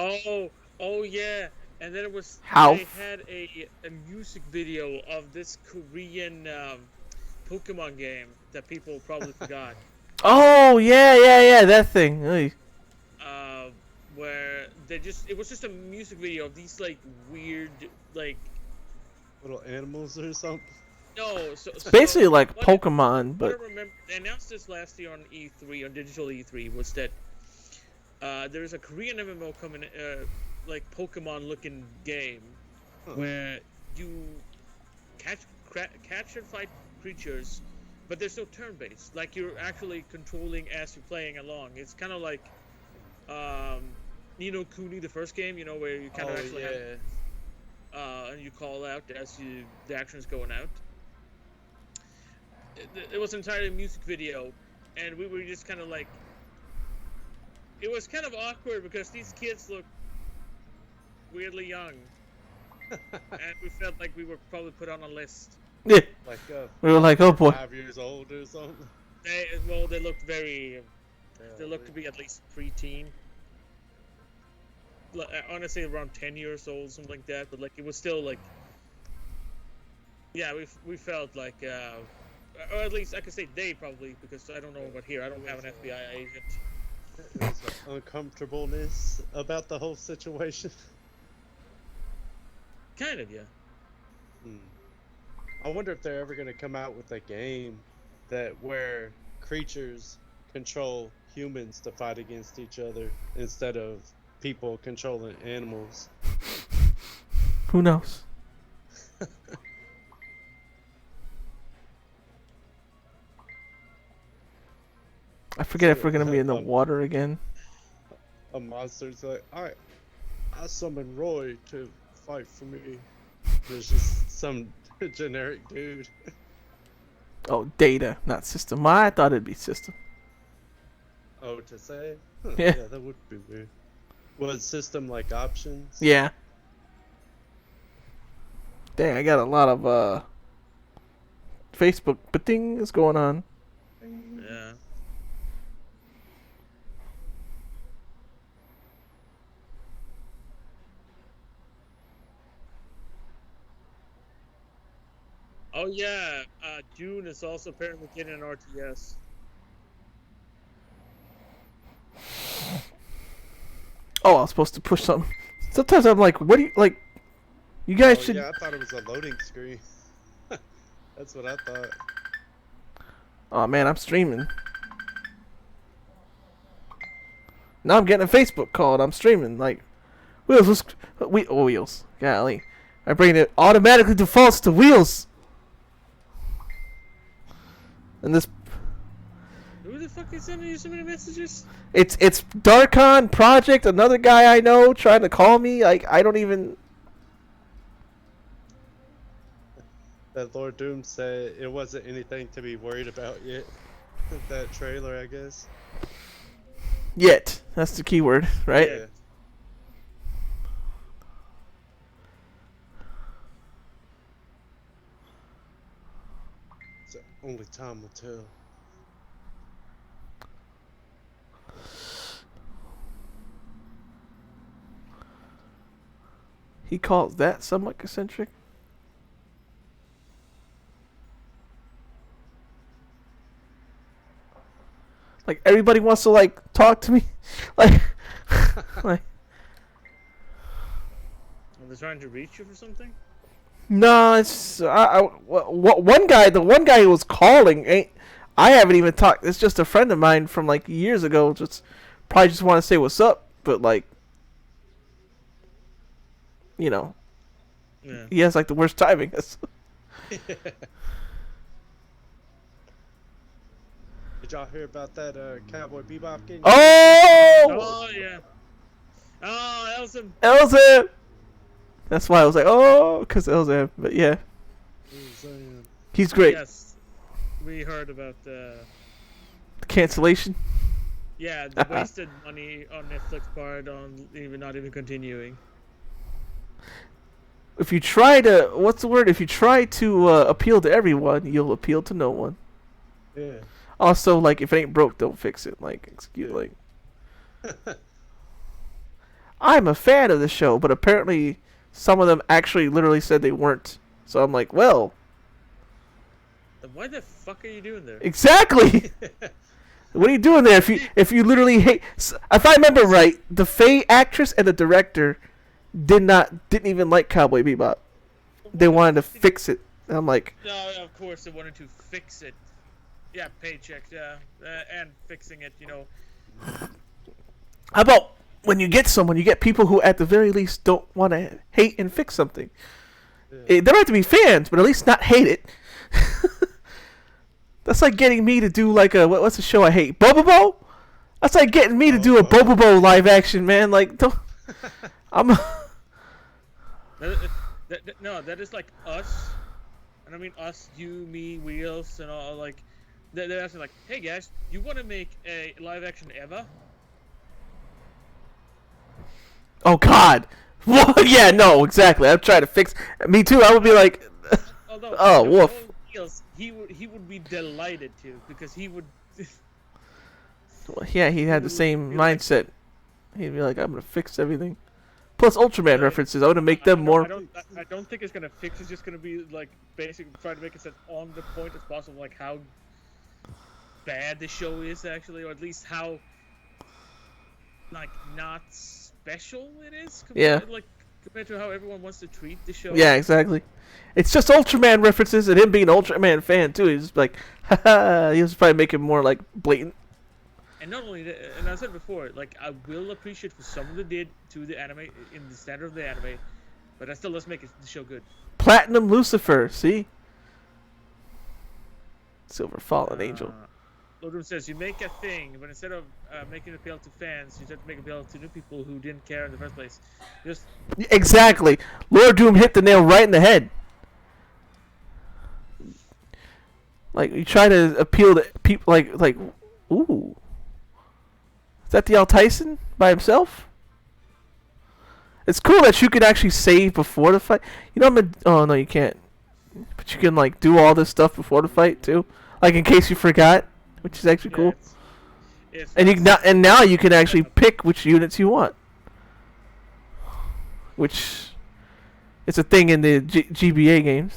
Oh yeah. And then it was How? they had a music video of this Korean Pokemon game that people probably forgot. Oh yeah, that thing. Oy. Where it was just a music video of these like weird like Little animals or something. no Basically like what Pokemon, What but I remember, they announced this last year on E3, on digital E3, was that there's a Korean MMO coming, like Pokemon-looking game, where you catch and fight creatures, but there's no turn-based. Like you're actually controlling as you're playing along. It's kind of like Ni no Kuni, the first game, where you kind of actually have, and you call out as the action is going out. It was entirely a music video, and we were just kind of like, it was kind of awkward because these kids look weirdly young, and we felt like we were probably put on a list. yeah, Like we were like, oh boy. 5 years old or something. They looked very They look to be at least preteen. I want to say around 10 years old, something like that. But like it was still like, yeah, we felt like, or at least I could say they probably, because I don't know about here. I don't have an FBI agent. There's an uncomfortableness about the whole situation. Kind of, yeah. I wonder if they're ever gonna come out with a game where creatures control humans to fight against each other instead of people controlling animals. Who knows? I forget if we're gonna be in the water again. A monster's like, I summon Roy to fight for me. There's just some generic dude. Oh, Data, not System. I thought it'd be System. Oh, to say? Yeah. Yeah, that would be weird. Was system like options? Yeah. Dang, I got a lot of Facebook things going on. Yeah. Oh yeah, June is also apparently getting an RTS. Oh, I was supposed to push something. Sometimes I'm like, what do you like? You guys should. Yeah, I thought it was a loading screen. That's what I thought. Oh man, I'm streaming. Now I'm getting a Facebook call and I'm streaming. Like, Wheels, Wheels. Golly. My brain it automatically defaults to Wheels. And this, Who the fuck is sending you so many messages? it's Darkon Project, another guy I know trying to call me. Like, I don't even. That Lord Doom said it wasn't anything to be worried about yet. That trailer, I guess. Yet. That's the key word, right? Yeah. So only time will tell. He calls that somewhat eccentric. Like, everybody wants to, like, talk to me. Like, like, Are they trying to reach you for something? no, it's one guy. The one guy who was calling ain't. I haven't even talked. It's just a friend of mine from like years ago. Just probably just want to say what's up, but like, you know, Yeah. he has like the worst timing. Did y'all hear about that Cowboy Bebop game? Oh, Oh yeah. Oh, Elson. Elzem. That's why I was like, oh, because Elzem. But yeah, he's great. Yes. We heard about the Cancellation. yeah, the wasted money on Netflix part on not even continuing. If you try to, what's the word? If you try to appeal to everyone, you'll appeal to no one. Yeah. Also, like, if it ain't broke, don't fix it. Like, excuse, like, I'm a fan of the show, but apparently some of them actually literally said they weren't. So I'm like, well, Then why the fuck are you doing there? exactly. What are you doing there? If you literally hate, if I remember right, the Faye actress and the director didn't even like Cowboy Bebop. They wanted to fix it. And I'm like, No, of course they wanted to fix it. Yeah, paycheck, yeah, and fixing it, you know. how about when you get someone, you get people who at the very least don't want to hate and fix something. Yeah. They don't have to be fans, but at least not hate it. That's like getting me to do like a what's the show I hate, Bobobo. That's like getting me to do a Bobobo live action, man. Like, don't, I'm. No, that is like us, and I mean us, you, me, Wheels, and all. Like, they're asking like, "Hey guys, you want to make a live action Eva?" Oh God. Well, yeah, no, exactly. I'm trying to fix. Me too. I would be like, Although, oh, you know, woof. Wheels, he would be delighted to, because he would. Well, yeah, he had the same Be like, mindset. He'd be like, I'm gonna fix everything. Plus Ultraman uh, references. I want to make them more. I don't think it's gonna fix. It's just gonna be like basically try to make it as on the point as possible, like how bad the show is actually, or at least how like not special it is. Yeah. Compared to how everyone wants to treat the show. Yeah, exactly. It's just Ultraman references, and him being an Ultraman fan too. He's like, haha. He was probably making more like blatant. And not only that, and I said before, like I will appreciate for some of the did to the anime in the standard of the anime, but that still does make the show good. Platinum Lucifer. See. Silver Fallen Angel. Lodrum says you make a thing, but instead of making it appeal to fans, you start to make it appeal to new people who didn't care in the first place. Just Exactly. Lord Doom hit the nail right in the head. Like you try to appeal to people, like, ooh, is that the Al Tyson by himself? It's cool that you can actually save before the fight. You know, oh no, you can't. But you can like do all this stuff before the fight too, like in case you forgot, which is actually cool. it's And now you can actually pick which units you want, which is a thing in the GBA games.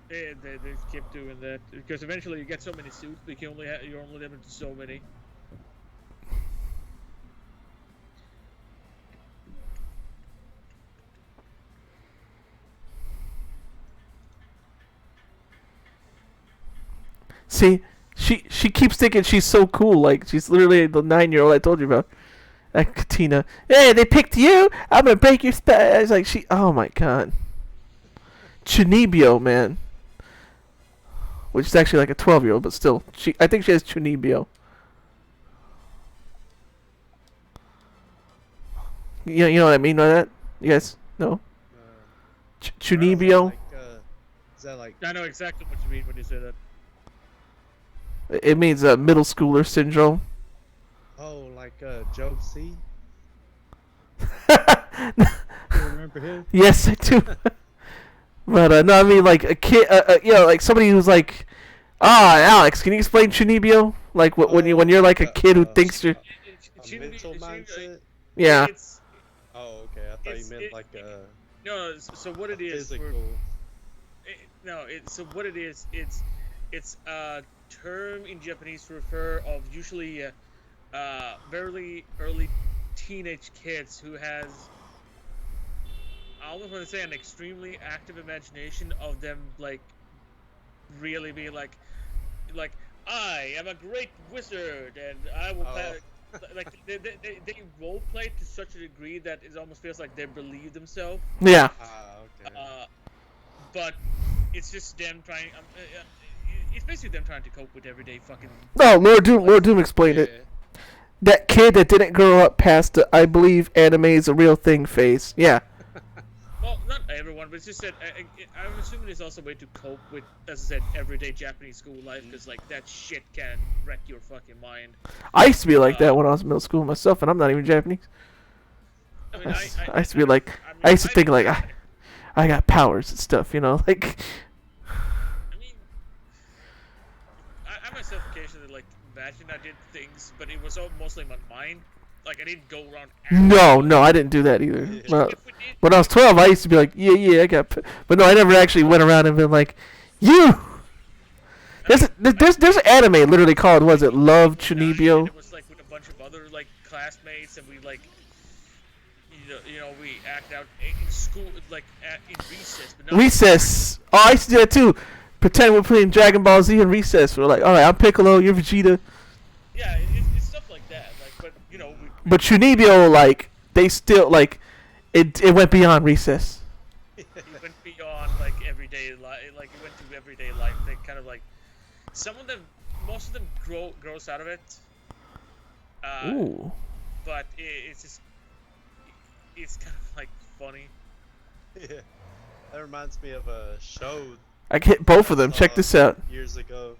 They keep doing that because eventually you get so many suits, but you're only limited to so many. See, she keeps thinking she's so cool. Like she's literally the 9-year-old I told you about. Katina. Hey, they picked you. I'm gonna break your spine. It's like she. Oh my god. Chunibyo, man. Which is actually like a 12-year-old, but still, I think she has Chunibyo. You know what I mean by that? You guys know? Chunibyo. Is that like? I know exactly what you mean when you say that. It means middle schooler syndrome. Oh, like Joe C. You remember him? Yes, I do. But no, I mean like a kid, like somebody who's like, Alex, can you explain Chunibyo? Like when you're like a kid who thinks you're. A mental mindset. Yeah. Oh, okay. I thought you meant like a. No, so what it is? Physical. So what it is? It's a term in Japanese to refer of usually very early teenage kids who has. I almost want to say an extremely active imagination of them, like, really be like, I am a great wizard and I will play. Like they role play to such a degree that it almost feels like they believe themselves. Yeah. Okay. But it's just them trying. It's basically them trying to cope with everyday fucking. No, Lord Doom explained it. That kid that didn't grow up past the I believe anime is a real thing phase. Yeah. Well, not everyone, but it's just that I'm assuming it's also a way to cope with, as I said, everyday Japanese school life, because like that shit can wreck your fucking mind. I used to be like that when I was in middle school myself, and I'm not even Japanese. I mean, I used to be like, I used to think like, I got powers and stuff, you know, like. I mean, I myself occasionally like imagine I did things, but it was all mostly in my mind. Like I didn't go around. No, I didn't do that either. Well, when I was 12, I used to be like, yeah, I got. But no, I never actually went around and been like, you. There's an anime literally called, was it Love Chunibyo? It was like with a bunch of other like classmates, and we like, you know, we act out in school, like in recess. But Recess. Oh, I used to do that too. Pretend we're playing Dragon Ball Z in recess. We're like, all right, I'm Piccolo, you're Vegeta. Yeah, it's stuff like that. Like, but you know. But Chunibyo, like, they still like, it went beyond recess. It went beyond like everyday life. Like it went to everyday life. They kind of like, some of them, most of them grows out of it. Ooh. But it's just, it's kind of like funny. Yeah, that reminds me of a show. I get both of them. Check this out. Years ago,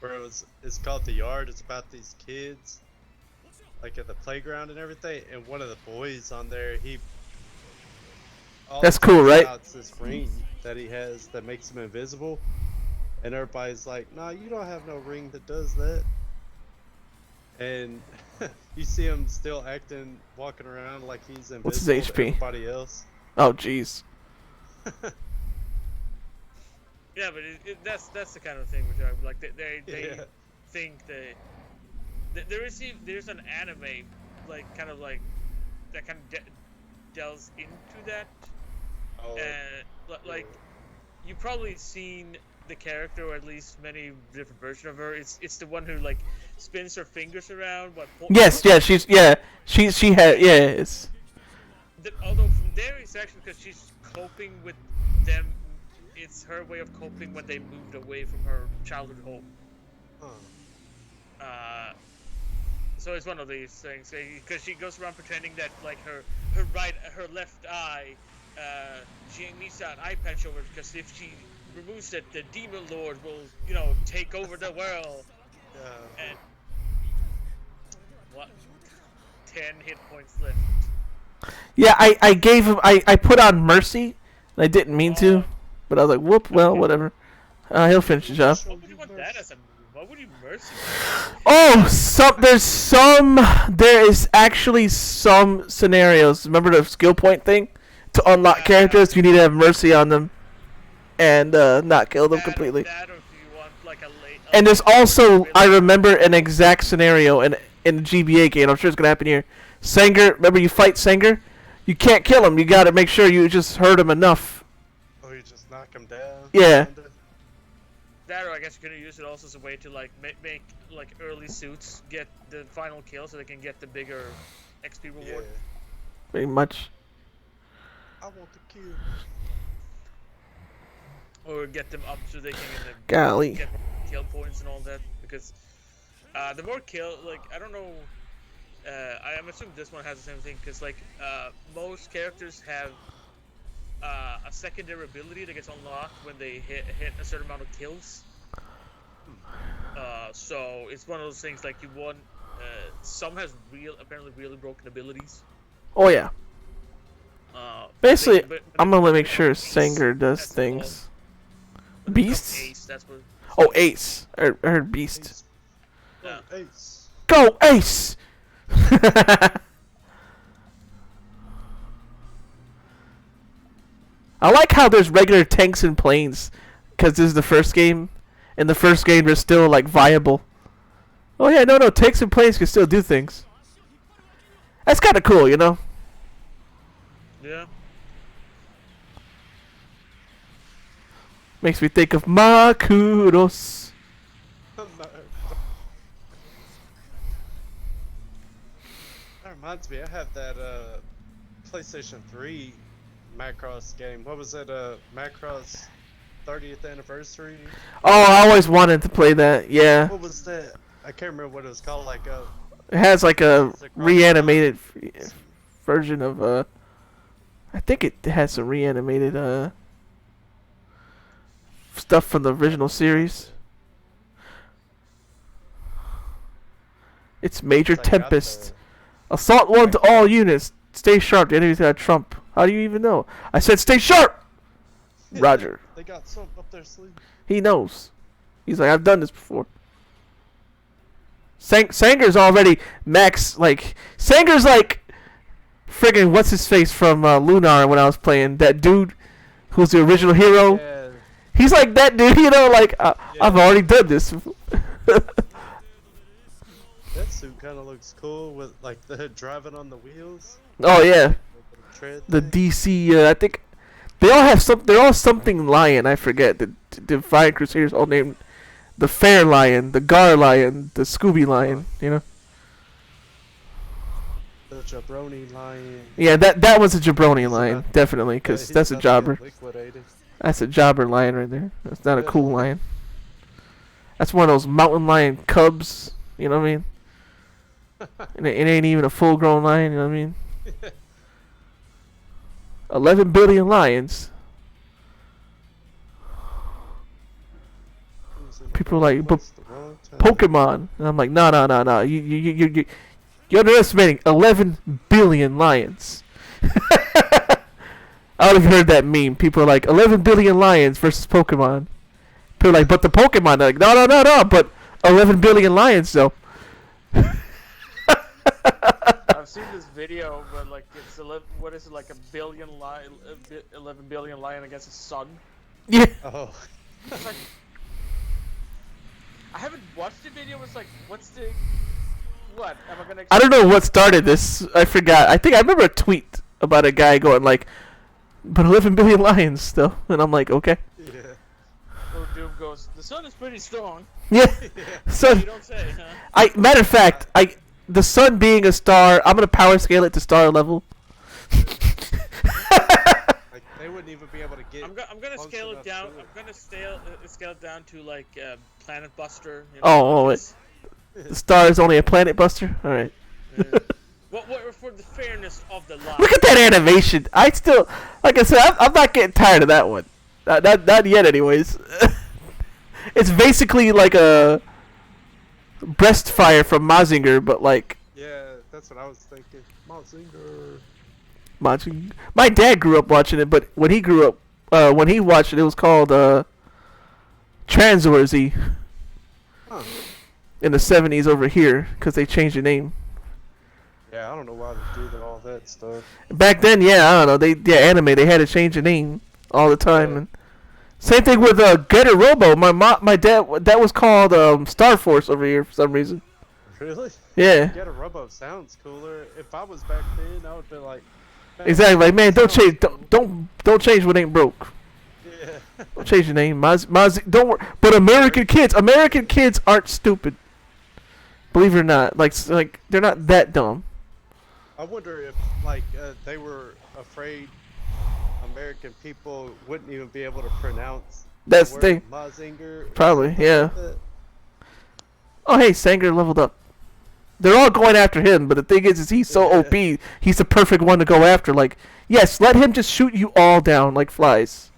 where it's called The Yard. It's about these kids, like at the playground and everything. And one of the boys on there, That's cool, right? It's this ring that he has that makes him invisible, and everybody's like, "Nah, you don't have no ring that does that." and you see him still acting, walking around like he's What's his invisible to HP? everybody else. Oh, jeez. Yeah, but that's the kind of thing which I like. They Yeah. think there's an anime like kind of like that kind of delves into that. Oh, Like you've probably seen the character, or at least many different versions of her. It's the one who like spins her fingers around. Yes, yeah, she had, yes. Although from there it's actually because she's coping with them. It's her way of coping when they moved away from her childhood home. huh. So it's one of these things because she goes around pretending that like her left eye, she needs an eye patch over it because if she removes it, the demon lord will take over the world. Yeah. And what? 10 hit points left. Yeah, I gave him, I put on Mercy, and I didn't mean to, but I was like, whoop, well, whatever. He'll finish the job. What would you want that as a move? What would you mercy? Oh, there is actually some scenarios. Remember the skill point thing? To unlock characters, you need to have Mercy on them, and not kill them completely. That, or if you want like a late. And there's also, I remember an exact scenario in the GBA game. I'm sure it's gonna happen here. Sanger, remember you fight Sanger? You can't kill him. You gotta make sure you just hurt him enough. Oh, you just knock him down. Yeah. Kinda? That, or I guess you're gonna use it also as a way to like make like early suits get the final kill, so they can get the bigger XP Yeah. reward. Pretty much. I want to kill. Or get them up so they can Golly. get more kill points and all that. Because the more kill, like I don't know, I'm assuming this one has the same thing. Because like most characters have a secondary ability that gets unlocked when they hit a certain amount of kills. So it's one of those things like you want. Some has apparently really broken abilities. Oh yeah. Basically, I'm gonna make sure Beast, Sanger does that's things. called. Beasts? Ace, that's what. Oh, Ace. I heard Beast. Ace. Yeah. Oh, Ace. Go, Ace! I like how there's regular tanks and planes, because this is the first game. In the first game, they're still, like, viable. Oh yeah, no, tanks and planes can still do things. That's kind of cool, you know? Yeah. Makes me think of Makuros. No. That reminds me, I have that PlayStation 3 Macross game. What was it? Macross 30th anniversary? Oh, I always wanted to play that, yeah. What was that? I can't remember what it was called. Like It has like a It's a cross- reanimated version of I think it has some reanimated stuff from the original series. It's Major I got Tempest. Assault 1 to all units. Stay sharp. The enemy's got a trump. How do you even know? I said stay sharp! Roger. They got something up their sleeve. He knows. He's like, I've done this before. Sanger's already max, like... Sanger's like... Friggin' what's his face from Lunar when I was playing. That dude who's the original hero. Yeah. He's like that dude, you know, like, I've already done this. That suit kind of looks cool with like the driving on the wheels. Oh, yeah. The tread The thing. DC, I think... They all have they're all something lion, I forget. The Defiant Crusaders all named... The Fair Lion, the Gar Lion, the Scooby Lion, you know? The jabroni lion. Yeah, that was a jabroni He's lion, about- definitely, Yeah, because he's that's a about to jobber. get liquidated. That's a jobber lion right there. That's not a Yeah. cool lion. That's one of those mountain lion cubs, you know what I mean? And it ain't even a full-grown lion, you know what I mean? 11 billion lions. Who's in the People wrong like, place at the wrong time? Pokemon. And I'm like, no. You're underestimating 11 billion lions. I would have heard that meme. People are like, 11 billion lions versus Pokemon. People are like, but the Pokemon. They're like, no. But 11 billion lions, though. I've seen this video where like it's 11, what is it, like 11 billion lion against the sun. Yeah. Oh. It's like, I haven't watched the video. It's like, what? Am I gonna? I don't know what started this. I forgot. I think I remember a tweet about a guy going like, "But 11 billion lions still," and I'm like, okay. Yeah. Little Doom goes, the sun is pretty strong. Yeah. So You don't say, huh? matter of fact, the sun being a star, I'm gonna power scale it to star level. Like they wouldn't even be able to get. I'm gonna close scale it enough down. to I'm gonna scale it down to like Planet Buster. You know, Oh, it's- the star is only a planet buster. All right. What for the fairness of the line? Look at that animation. I still, like I said, I'm not getting tired of that one. Not yet, anyways. It's basically like a breast fire from Mazinger, but like Yeah, that's what I was thinking. Mazinger. Mazinger. My dad grew up watching it, but when he grew up, when he watched it, it was called Transwarzy Huh. in the 70s over here because they changed the name. Yeah, I don't know why they do all that stuff. Back then, yeah, I don't know. They anime. They had to change the name all the time. Yeah. And same thing with Getter Robo. My dad, that was called Star Force over here for some reason. Really? Yeah, Get a Robo sounds cooler. If I was back then, I would be like. "Man, exactly. Like, man, don't sounds change. Don't change what ain't broke. Yeah. Don't change your name. Don't worry. But American kids aren't stupid. Believe it or not, like they're not that dumb. I wonder if like they were afraid American people wouldn't even be able to pronounce That's the the word thing. Mazinger. or Probably, something yeah. like that. Oh, hey, Sanger leveled up. They're all going after him, but the thing is he's so Yeah. OP. He's the perfect one to go after. Like, yes, let him just shoot you all down like flies.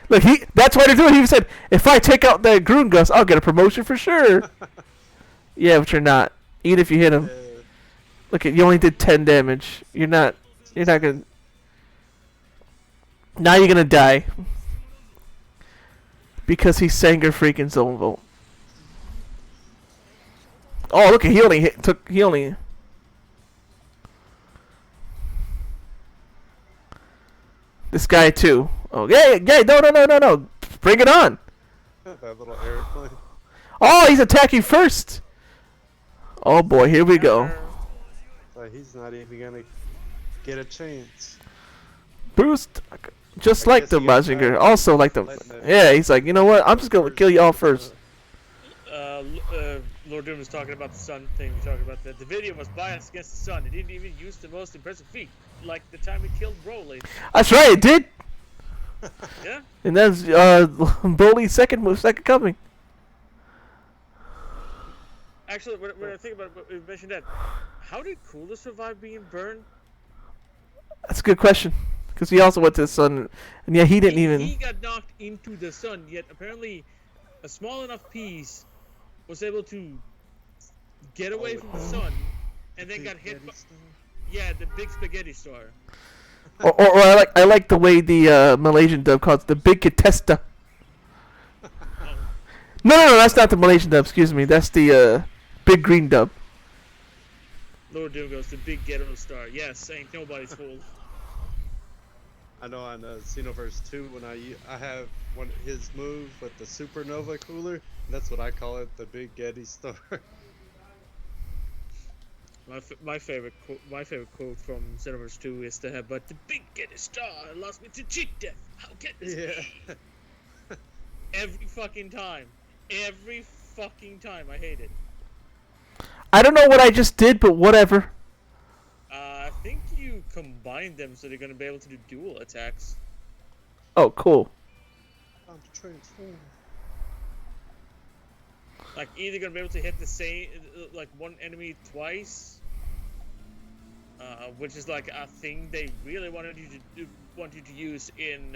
Look, that's why they're doing it. He said, if I take out that Grungus, I'll get a promotion for sure. Yeah, but you're not. Even if you hit him. Yeah. Look, you only did 10 damage. You're not gonna... Now you're gonna die. Because he's Sanger freaking Zone Volt. Oh, look, he only... This guy too. Oh, yeah, no. Bring it on. That little airplane. Oh, he's attacking first. Oh boy, here we go. Like he's not even gonna get a chance. Boost. Just I like guess the he got Mazinger. tired Also like the... letting it- Yeah, he's like, you know what? I'm just gonna kill you all first. Lord Doom was talking about the sun thing. We're talking about that. The video was biased against the sun. It didn't even use the most impressive feat, like the time he killed Broly. That's right, it did. Yeah. And that's Broly's second coming. Actually, when I think about it, we mentioned that. How did Cooler survive being burned? That's a good question. Because he also went to the sun, and yeah, he didn't even... He got knocked into the sun, yet apparently a small enough piece was able to get away from the sun, and then got hit by... Yeah, the big spaghetti star. Or I like the way the Malaysian dub calls it the Big Katesta. No, that's not the Malaysian dub. Excuse me. That's the Big Green dub. Lord Doom goes, the big ghetto star. Yes, ain't nobody's fool. I know on Xenoverse 2 when I have his move with the Supernova Cooler. That's what I call it, the Big Getty Star. My favorite quote from Xenoverse 2 is to have, but the big ghetto star lost me to cheat death. How can this be? Every fucking time. I hate it. I don't know what I just did, but whatever. I think you combine them so they're gonna be able to do dual attacks. Oh, cool. Time to transform. Like either gonna be able to hit the same, like one enemy twice, which is like a thing they really wanted you to use in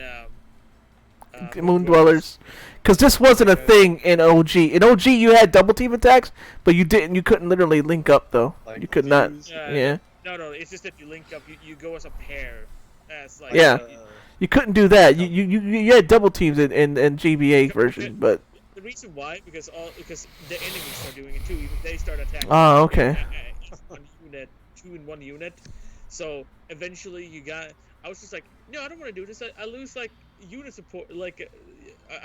Moon Dwellers. Because this wasn't a thing in OG. In OG, you had double team attacks, but you couldn't literally link up, though. Like you could not. fuse? Yeah. No, it's just if you link up, you go as a pair. As like Yeah. You couldn't do that. You had double teams in GBA version, but... the reason why because the enemies are doing it too. Even they start attacking. Oh, okay. One unit, 2 in 1 unit. So eventually I was just like, no, I don't want to do this. I lose like unit support. Like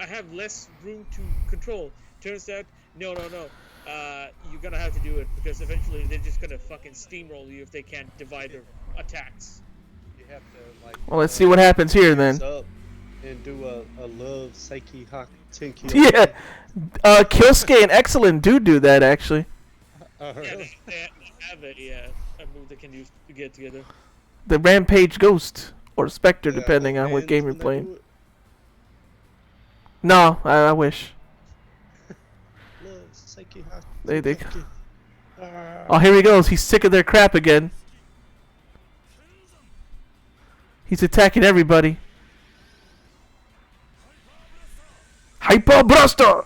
I have less room to control. Turns out, no. You're gonna have to do it because eventually they're just gonna fucking steamroll you if they can't divide their attacks. You have to like. Well, let's see what happens here then. Up and do a love Seiki Hak Tenki. Yeah. Kyosuke and Excellent do that actually. Yeah, they have a move they can use to get together. The Rampage Ghost or Spectre, depending on what game you're playing. No, I wish. Love Seiki Hak They. Tenki. Oh, here he goes. He's sick of their crap again. He's attacking everybody. Hyper Blaster!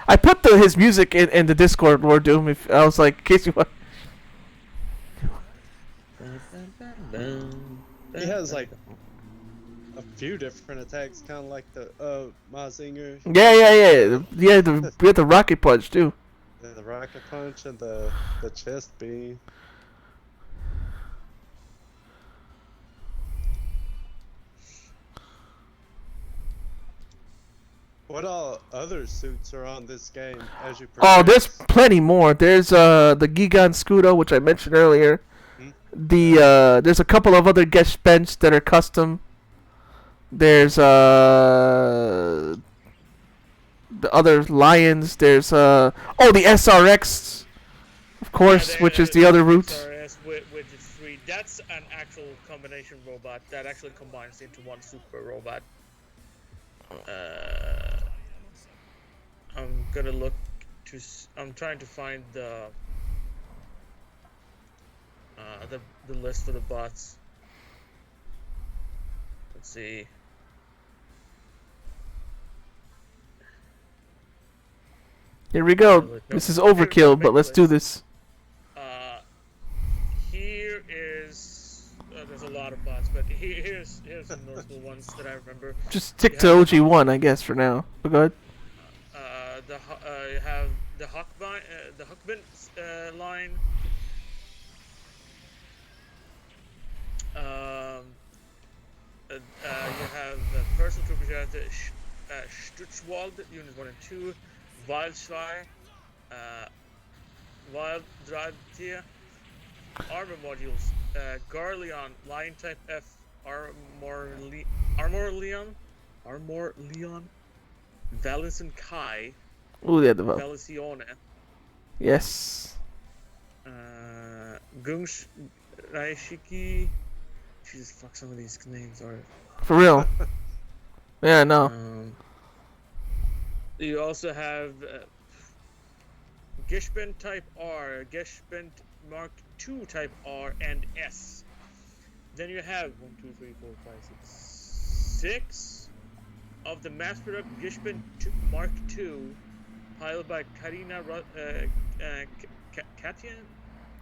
I put his music in the Discord, Lord Doom. If I was like, in case you want. He has like a few different attacks, kind of like the Mazinger. Yeah. We had the rocket punch too. The rocket punch and the chest beam. What all other suits are on this game as you progress? Oh, there's plenty more. There's the Gigan Scudo, which I mentioned earlier. There's a couple of other guest bench that are custom. There's the other lions. There's the SRX, of course, which is the other route. SRX, which is free. That's an actual combination robot that actually combines into one super robot. I'm gonna look to. I'm trying to find the list for the bots. Let's see. Here we go. This is overkill, but let's do this. Here is. There's a lot of bots, but here's some notable ones that I remember. Just stick to OG1, I guess, for now. But go ahead. You have the Huckbin line. You have personal troopers. You have the Stutzwald, units 1 and 2, Wildschwein, Wild Drahtier, armor modules, Garleon, Lion Type F, Armor Leon, Valenson Kai, Ooh, they had the Valicione, Yes. Gunsh Raishiki. Jesus, fuck, some of these names are. For real. Yeah, no. You also have Geshbent Type R, Geshbent Mark II Type R, and S. Then you have 1, 2, 3, 4, 5, 6 of the mass product Geshbent Mark II, piloted by Karina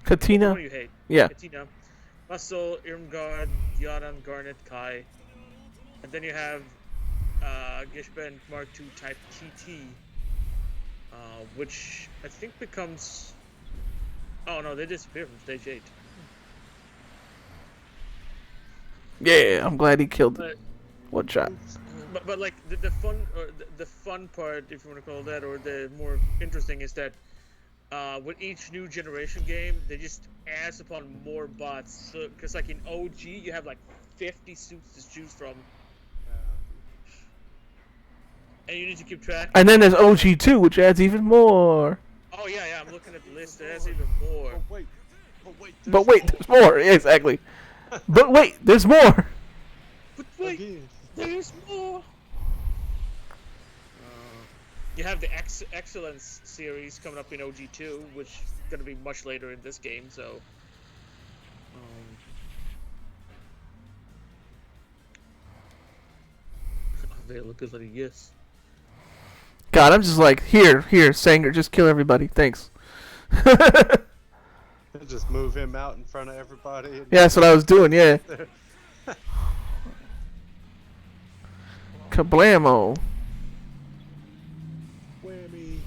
Katina? What do you hate? Yeah. Katina. Muscle, Irmgard, Yaran, Garnet, Kai. And then you have Geshbent Mark II Type TT, which I think becomes... Oh no, they disappear from Stage 8. Yeah, I'm glad he killed it. One shot. But like the fun or the fun part, if you want to call it that, or the more interesting is that with each new generation game, they just adds upon more bots. So, because like in OG, you have like 50 suits to choose from, and you need to keep track. And then there's OG2, which adds even more. Oh yeah, I'm looking at the list. It has even more. But wait, there's more. Yeah, exactly. But wait, there's more. But wait, there's more. You have the Excellence series coming up in OG2, which is going to be much later in this game, so... Availability, yes. God, I'm just like, here, Sanger, just kill everybody. Thanks. Just move him out in front of everybody. Yeah, that's what I was doing, yeah. Kablamo. Whammy.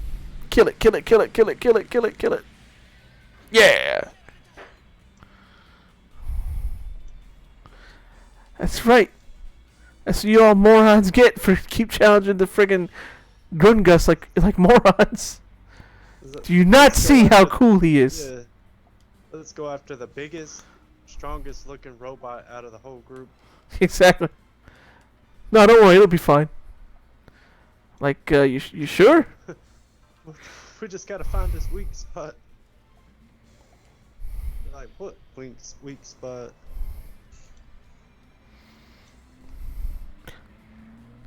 Kill it, kill it, kill it, kill it, kill it, kill it, kill it. Yeah. That's right. That's what you all morons get for keep challenging the friggin' Grungus like morons. Do you not see how cool he is? Yeah. Let's go after the biggest, strongest looking robot out of the whole group. Exactly. No, don't worry, it'll be fine. Like, you sure? We just gotta find this weak spot. Like, what weak spot?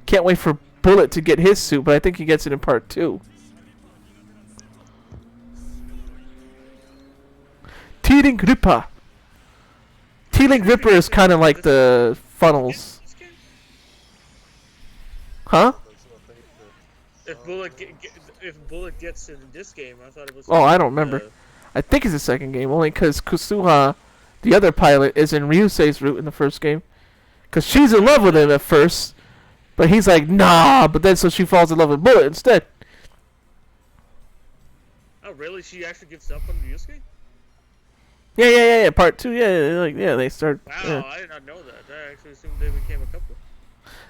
Can't wait for Bullet to get his suit, but I think he gets it in part 2. Teeling Ripper. Teeling Ripper is kind of like the funnels. Huh? If Bullet gets in this game, I thought it was. Oh, I don't remember. I think it's the second game, only because Kusuha, the other pilot, is in Ryusei's route in the first game. Because she's in love with him at first, but he's like, nah, but then so she falls in love with Bullet instead. Oh, really? She actually gives up on Ryusuke? Yeah. Part 2, they start. Wow, Yeah. I did not know that. I actually assumed they became a couple.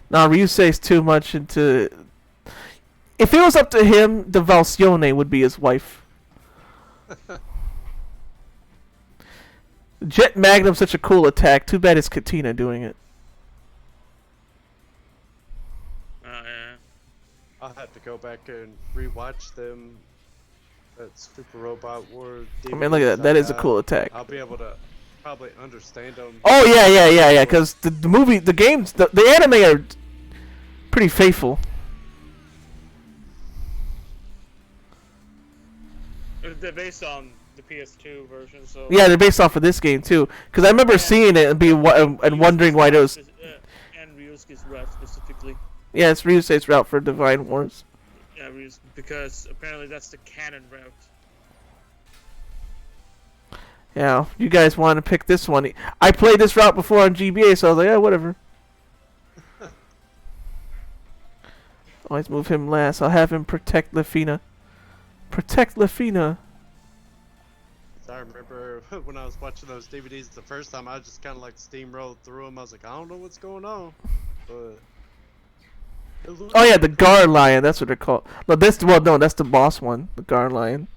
Nah, Ryusei's too much into. If it was up to him, the Valsione would be his wife. Jet Magnum's such a cool attack. Too bad it's Katina doing it. Yeah. I'll have to go back and rewatch them. That Super Robot War. I mean, look at that. That is a cool attack. I'll be able to probably understand them. Oh yeah. Because the movie, the games, the anime are pretty faithful. They're based on the PS2 version, so. Yeah, they're based off of this game too. Because I remember seeing it and wondering why those. And Ryusuke's route specifically. Yeah, it's Ryusei's route for Divine Wars. Yeah, because apparently that's the canon route. Yeah, you guys want to pick this one. I played this route before on GBA, so I was like, yeah, whatever. Always move him last. I'll have him protect Lafina. Protect Lafina. I remember when I was watching those DVDs the first time, I just kind of like steamrolled through them. I was like, I don't know what's going on. But oh yeah, the Guard Lion. That's what they're called. No, that's the boss one. The Guard Lion.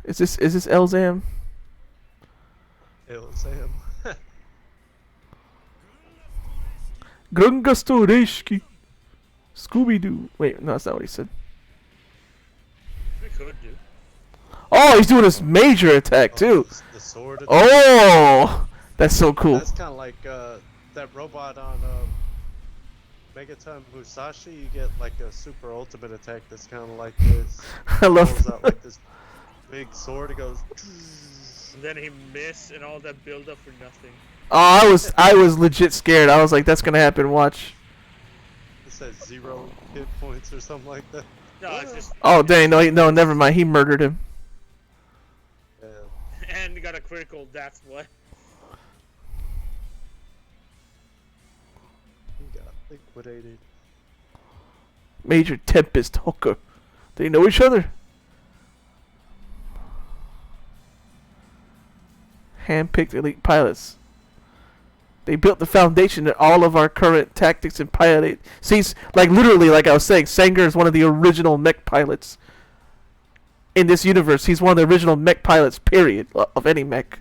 Is this Elzam? Sam. Grungastoreshki. Scooby Doo. Wait, no, that's not what he said. We could do. Oh, he's doing this major attack too. The sword attack. Oh, that's so cool. That's kind of like that robot on Megaton Musashi. You get like a super ultimate attack that's kind of like this. I love Pulls out like this big sword. It goes. And then he missed, and all that build up for nothing. Oh, I was legit scared. I was like, that's gonna happen. Watch. It says 0 hit points or something like that. No, it's just. Oh dang, no, never mind. He murdered him. Yeah. And he got a critical. That's what. He got liquidated. Major Tempest Hooker. They know each other. Handpicked elite pilots. They built the foundation that all of our current tactics and pilot. See, like literally, like I was saying, Sanger is one of the original mech pilots in this universe. He's one of the original mech pilots, period, of any mech.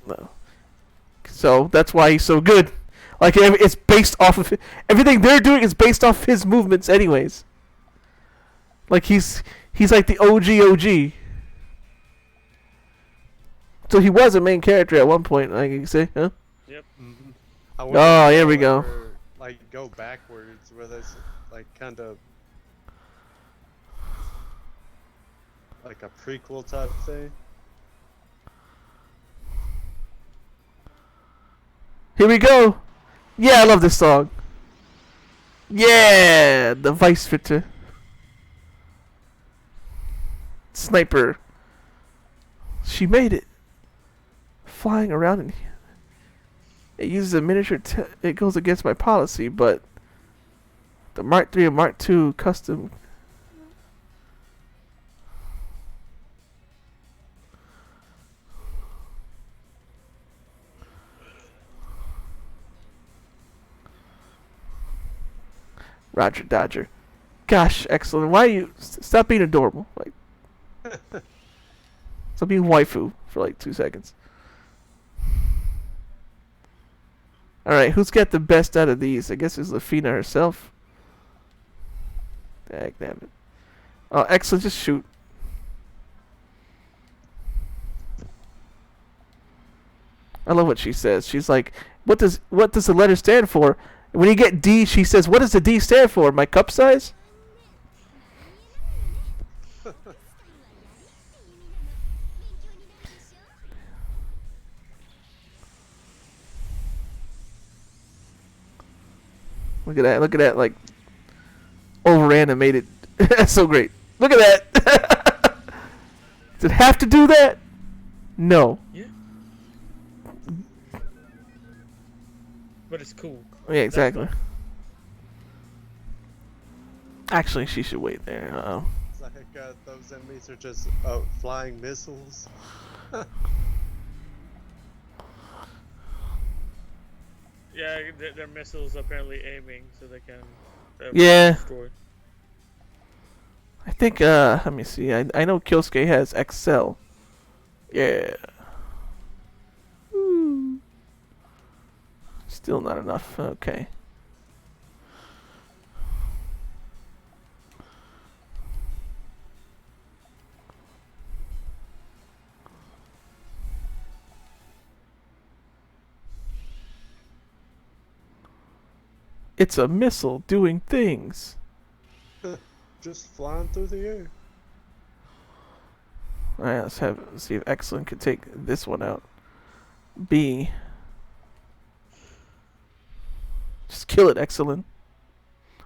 No. So that's why he's so good. Like it's based off of everything they're doing is based off his movements, anyways. Like he's like the OG. So he was a main character at one point, like you say, huh? Yep. Mm-hmm. Oh, here we go. Like go backwards, where there's like kind of like a prequel type thing. Here we go. Yeah, I love this song. Yeah, the Vice Fitter. Sniper. She made it. Flying around in here. It uses a miniature. It goes against my policy, but The Mark III and Mark II custom. Roger Dodger. Gosh, excellent. Why you stop being adorable? Like, stop being waifu for like 2 seconds. All right, who's got the best out of these? I guess it's Lafina herself. Damn it. Oh, excellent. Just shoot. I love what she says. She's like, what does the letter stand for? When you get D, she says, what does the D stand for? My cup size? Look at that, like, over animated. That's so great. Look at that. Does it have to do that? No. Yeah. But it's cool. Yeah, exactly. Actually, she should wait there. It's like those enemies are just flying missiles. Yeah, their missiles apparently aiming so they can. Yeah. Destroy. I think, let me see. I know Kyosuke has XL. Yeah. Ooh. Still not enough. Okay. It's a missile doing things. Just flying through the air. Alright, let's see if Excellent can take this one out. B. Just kill it, Excellent.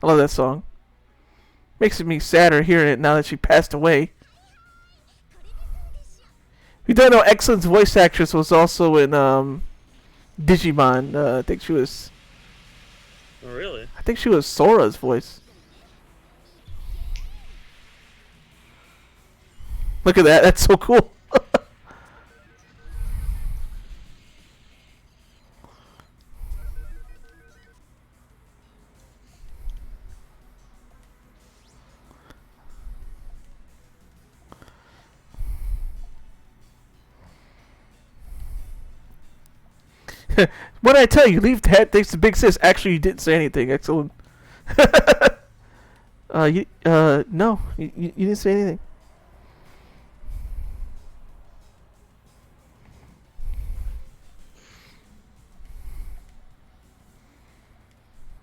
I love that song. Makes me sadder hearing it now that she passed away. If you don't know, Excellent's voice actress was also in Digimon. I think she was. Oh, really? I think she was Sora's voice. Look at that. That's so cool. What did I tell you? Leave the head thanks to Big Sis. Actually, you didn't say anything. Excellent. No, you didn't say anything.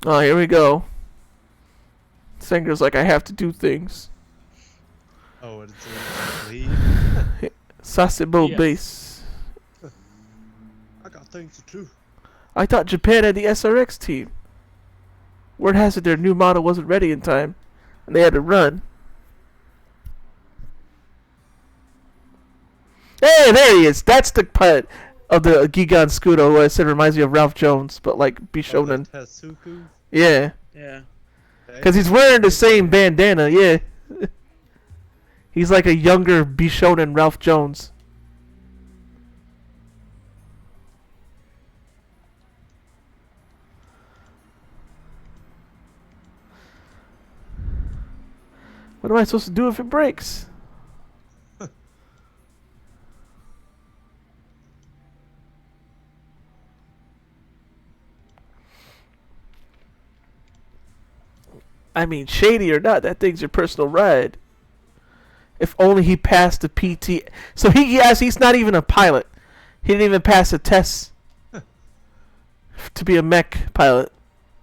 Oh, here we go. Senger's like, I have to do things. Oh, it's a lead. Sasebo Yes. base. I got things to do. I thought Japan had the SRX team. Word has it their new model wasn't ready in time, and they had to run. Hey, there he is. That's the pilot of the Gigan Scudo who I said reminds me of Ralph Jones, but like Bishonen. Oh, Tetsuku. Yeah. Yeah. Because he's wearing the same bandana, yeah. He's like a younger Bishonen Ralph Jones. What am I supposed to do if it breaks? I mean, shady or not, that thing's your personal ride. If only he passed the PT. So he's not even a pilot. He didn't even pass a test to be a mech pilot.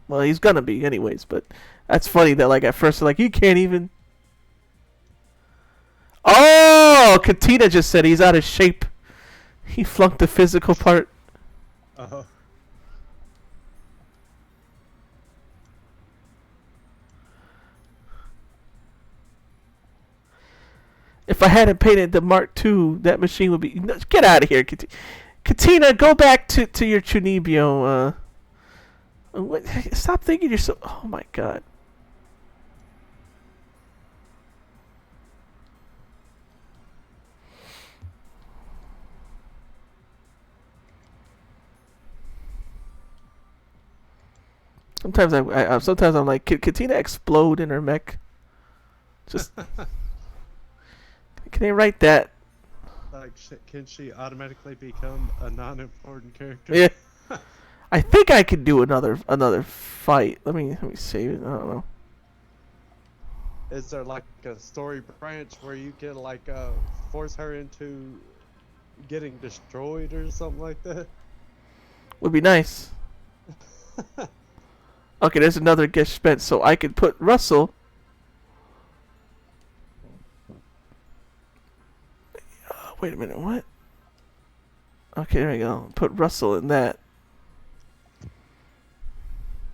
Well, he's gonna be anyways, but that's funny that like at first they're like, you can't even. Oh, Katina just said he's out of shape. He flunked the physical part. Oh. If I hadn't painted the Mark II, that machine would be. No, get out of here, Katina. Katina, go back to your Chunibyo. Stop thinking you're so. Oh my god. Sometimes I'm like, can Tina explode in her mech? Just can they write that? Like, can she automatically become a non-important character? Yeah. I think I could do another fight. Let me save it. I don't know. Is there like a story branch where you can like force her into getting destroyed or something like that? Would be nice. Okay, there's another guest spent, so I could put Russell. Wait a minute, what? Okay, there we go. Put Russell in that.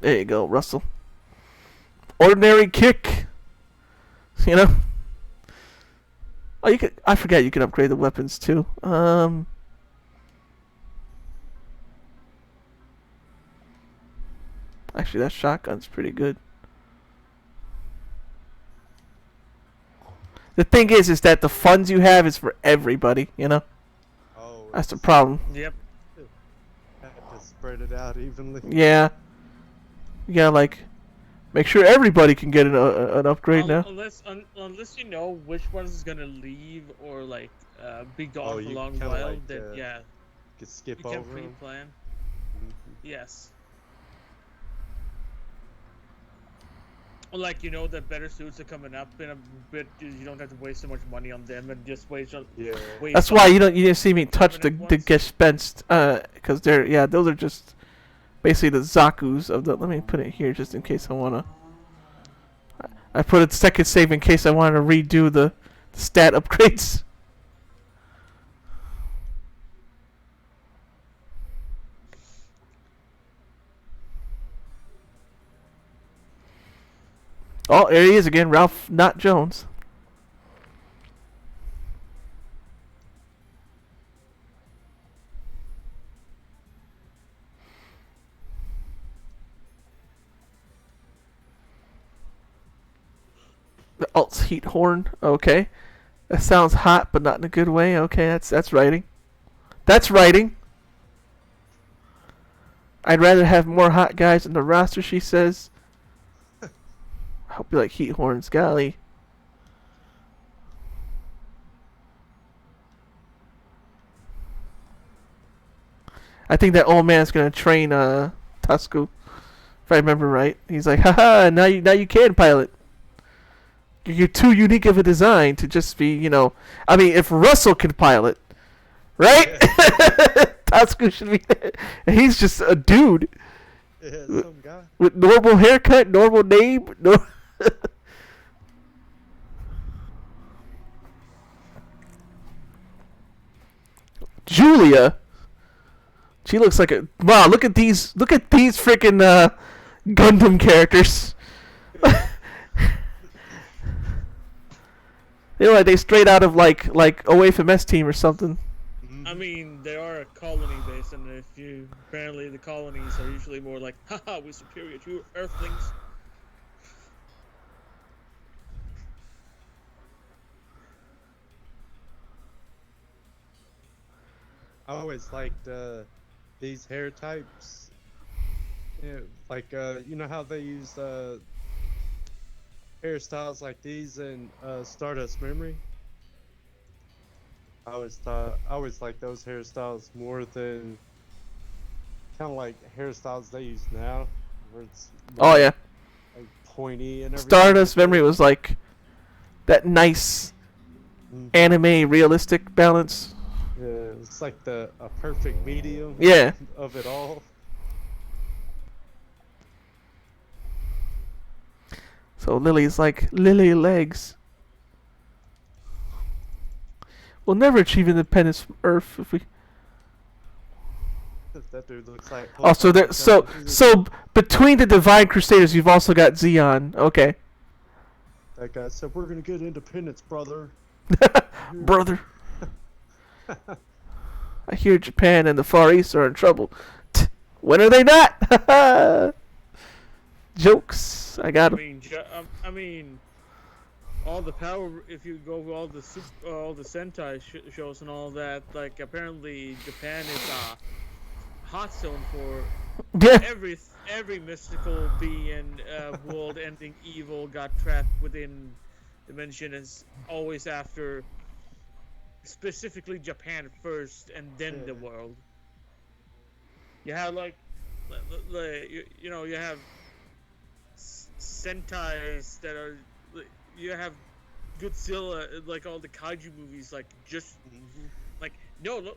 There you go, Russell. Ordinary kick. You know. Oh, you could. I forgot you can upgrade the weapons too. Actually, that shotgun's pretty good. The thing is that the funds you have is for everybody. You know. Oh, That's the problem. Yep. have to spread it out evenly. Yeah. You gotta like make sure everybody can get an upgrade now. Unless you know which ones is gonna leave or like be gone for a you long kinda while, like, then yeah, You can skip you can over 'em. pre-plan. Yes. Or like you know that better suits are coming up in a bit, you don't have to waste so much money on them and just waste on. Yeah. Waste That's on why you didn't see me touch the permanent ones. Gespensed, because those are just basically the Zaku's of the. Let me put it here just in case I wanna. I put a second save in case I wanted to redo the stat upgrades. Oh, there he is again, Ralph, not Jones. The Alt's heat horn. Okay, that sounds hot, but not in a good way. Okay, that's writing. That's writing. I'd rather have more hot guys in the roster, she says. I hope you like heat horns, golly. I think that old man's gonna train Tusku, if I remember right. He's like, haha, now you can pilot. You're too unique of a design to just be, you know. I mean, if Russell can pilot, right? Yeah. Tusku should be. He's just a dude Yeah, some guy. with normal haircut, normal name. No. Julia. She looks like a wow. Look at these freaking Gundam characters. They're like they straight out of like away from S Team or something. I mean, they are a colony base, and apparently the colonies are usually more like, haha, we're superior to you Earthlings. I always liked these hair types. Yeah, like you know how they use hairstyles like these in Stardust Memory. I always liked those hairstyles more than kind of like hairstyles they use now, where it's Oh more, yeah, like pointy and everything. Stardust Memory was like that nice anime realistic balance. Yeah, it's like a perfect medium. Yeah. Of it all. So Lily's like Lily legs. We'll never achieve independence from Earth if we. That dude looks like. Oh, so between the Divine Crusaders, you've also got Xeon. Okay, That guy said, "We're gonna get independence, brother." brother. I hear Japan and the Far East are in trouble. When are they not? Jokes. I got 'em. I mean, all the power. If you go over all the Sentai shows and all that, like apparently Japan is a hot zone for Yeah. Every mystical being, world-ending evil got trapped within dimension is always after specifically Japan first and then the Yeah. world. You have you have Sentais that are, you have Godzilla, like all the kaiju movies, like just Hmm. like no,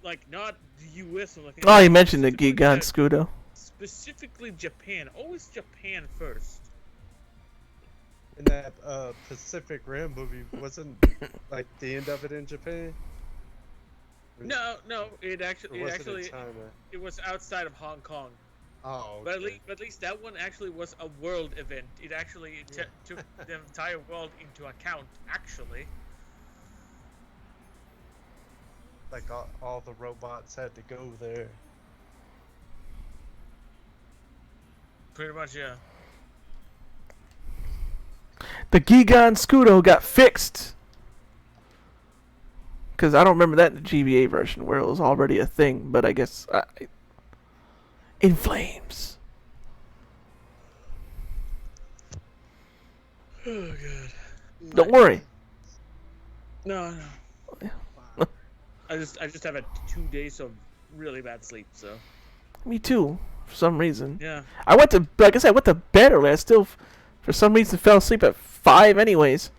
like not the U.S. or like Oh, you mentioned the specifically, Gigan Scudo. specifically Japan, always Japan first. In that Pacific Rim movie, wasn't like the end of it in Japan? No, Or was it in China? it was outside of Hong Kong. Oh, But okay. at least that one actually was a world event. It actually Yeah. took the entire world into account. Actually, Like all the robots had to go there. pretty much, yeah. The Gigan Scudo got fixed. Because I don't remember that in the GBA version where it was already a thing, but I guess in flames. Oh god. Don't worry. No. I just have had 2 days of really bad sleep. So Me too. For some reason, yeah. I went to like I said, I went to bed early. I still, for some reason, fell asleep at 5. Anyways,